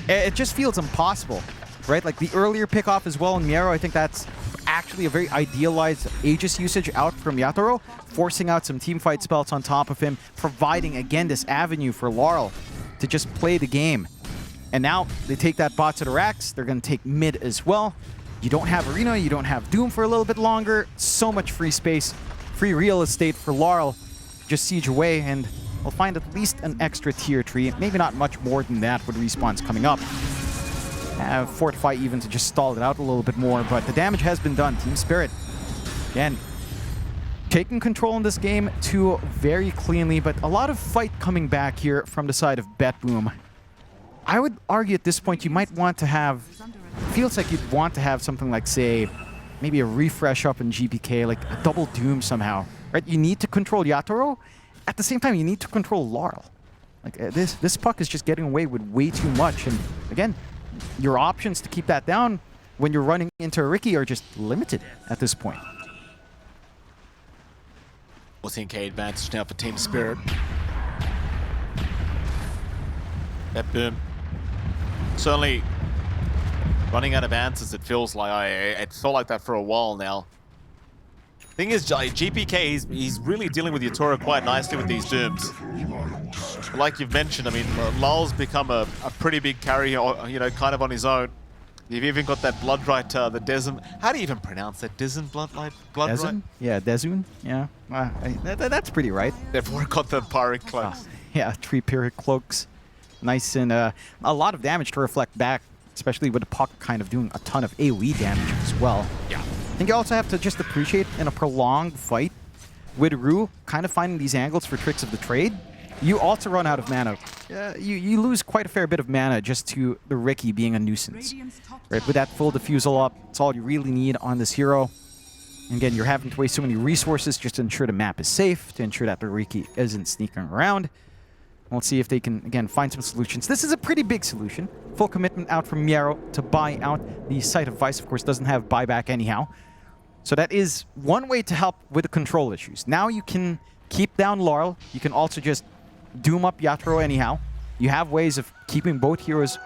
it just feels impossible, right? Like the earlier pickoff as well in Miero, I think that's actually a very idealized Aegis usage out from Yatoro, forcing out some teamfight spells on top of him, providing, again, this avenue for Laurel to just play the game. And now they take that bot to the racks. They're going to take mid as well. You don't have Arena, you don't have Doom for a little bit longer. So much free space, free real estate for Laurel. Just siege away, and we'll find at least an extra tier 3. Maybe not much more than that with respawns coming up. Fortify even to just stall it out a little bit more, but the damage has been done. Team Spirit, again, taking control in this game too very cleanly, but a lot of fight coming back here from the side of BetBoom. I would argue at this point you might want to have, feels like you'd want to have something like, say, maybe a refresh up in GPK, like a double Doom somehow, right? You need to control Yatoro. At the same time, you need to control Laurel. Like this puck is just getting away with way too much, and again, your options to keep that down when you're running into a Ricky are just limited at this point. 14k advantage now for Team Spirit. BetBoom certainly running out of answers, it feels like. It felt like that for a while now. Thing is, GPK, he's really dealing with Yatoro quite nicely with these Dooms. Like you've mentioned, I mean, Lul's become a pretty big carry, you know, kind of on his own. You've even got that Bloodright, the Desm. How do you even pronounce that? Desm Bloodright? Desm? Yeah, Dezun. Yeah, that's pretty right. They've got the Pyric cloaks. Yeah, 3 Pyric cloaks. Nice, and a lot of damage to reflect back, especially with the puck kind of doing a ton of AoE damage as well. Yeah. I think you also have to just appreciate in a prolonged fight with Rue kind of finding these angles for tricks of the trade. You also run out of mana. You lose quite a fair bit of mana just to the Ricky being a nuisance. Right, with that full diffusal up, it's all you really need on this hero. And again, you're having to waste so many resources just to ensure the map is safe, to ensure that the Ricky isn't sneaking around. We'll see if they can, again, find some solutions. This is a pretty big solution. Full commitment out from Miero to buy out the Site of Vice. Of course, doesn't have buyback anyhow. So that is one way to help with the control issues. Now you can keep down Laurel. You can also just doom up Yatoro anyhow. You have ways of keeping both heroes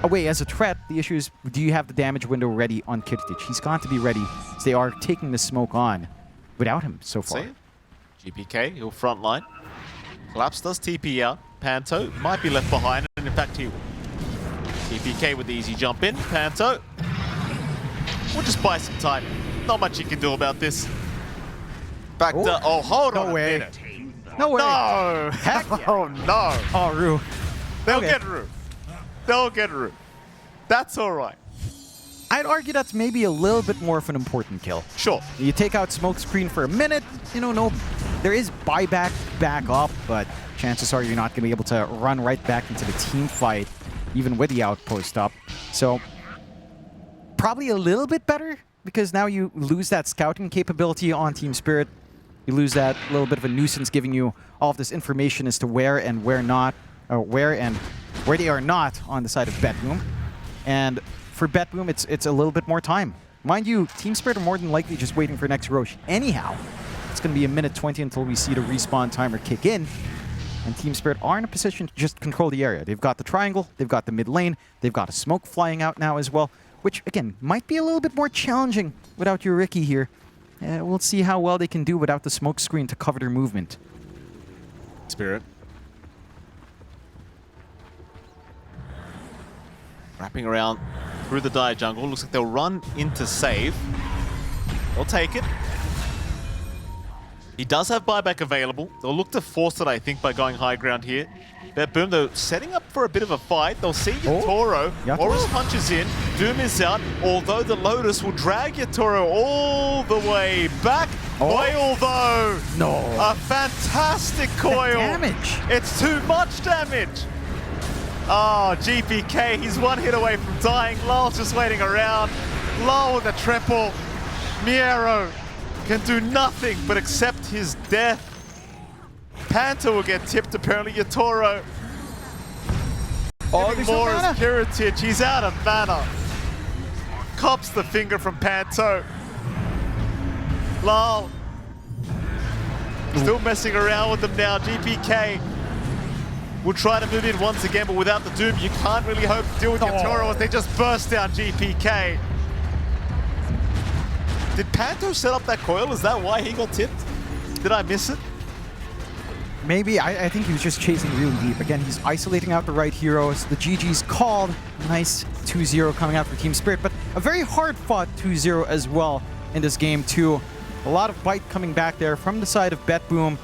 away as a threat. The issue is, do you have the damage window ready on Kirtic? He's got to be ready, as they are taking the smoke on without him so far. See? GPK, he'll front line. Collapse does TP out. Panto might be left behind, and in fact he will. GPK with the easy jump in. Panto. We'll just buy some time. Not much you can do about this. Back to... Oh, hold on a minute. No way. No! Heck yeah. Oh, no. Oh, Rue. They'll get Rue. They'll get Rue. That's all right. I'd argue that's maybe a little bit more of an important kill. Sure. You take out Smokescreen for a minute, you know, no, there is buyback back up, but chances are you're not going to be able to run right back into the team fight, even with the outpost up. So, probably a little bit better, because now you lose that scouting capability on Team Spirit. You lose that little bit of a nuisance giving you all of this information as to where and where not, or where they are not on the side of BetBoom. And for BetBoom, it's a little bit more time. Mind you, Team Spirit are more than likely just waiting for next Roche. Anyhow, it's going to be a minute 20 until we see the respawn timer kick in. And Team Spirit are in a position to just control the area. They've got the triangle, they've got the mid lane, they've got a smoke flying out now as well, which, again, might be a little bit more challenging without your Ricky here. We'll see how well they can do without the smoke screen to cover their movement. Spirit. Wrapping around through the dire jungle. Looks like they'll run into save. They'll take it. He does have buyback available. They'll look to force it, I think, by going high ground here. BetBoom, though, setting up for a bit of a fight. They'll see Yatoro. Horus punches in. Doom is out. Although the Lotus will drag Yatoro all the way back. Coil, though. No. A fantastic coil. The damage. It's too much damage. Oh, GPK, he's one hit away from dying. Lul's just waiting around. Lul with a triple. Miero can do nothing but accept his death. Panther will get tipped, apparently. Yatoro Oh, Giving there's no more mana. as Kiritich. He's out of mana. Cops the finger from Panto. Lol. Still messing around with them now. GPK will try to move in once again, but without the Doom, you can't really hope to deal with your Toro as they just burst down GPK. Did Panto set up that coil? Is that why he got tipped? Did I miss it? Maybe. I think he was just chasing really deep. Again, he's isolating out the right heroes. The GG's called. Nice 2-0 coming out for Team Spirit, but a very hard-fought 2-0 as well in this game, too. A lot of bite coming back there from the side of BetBoom.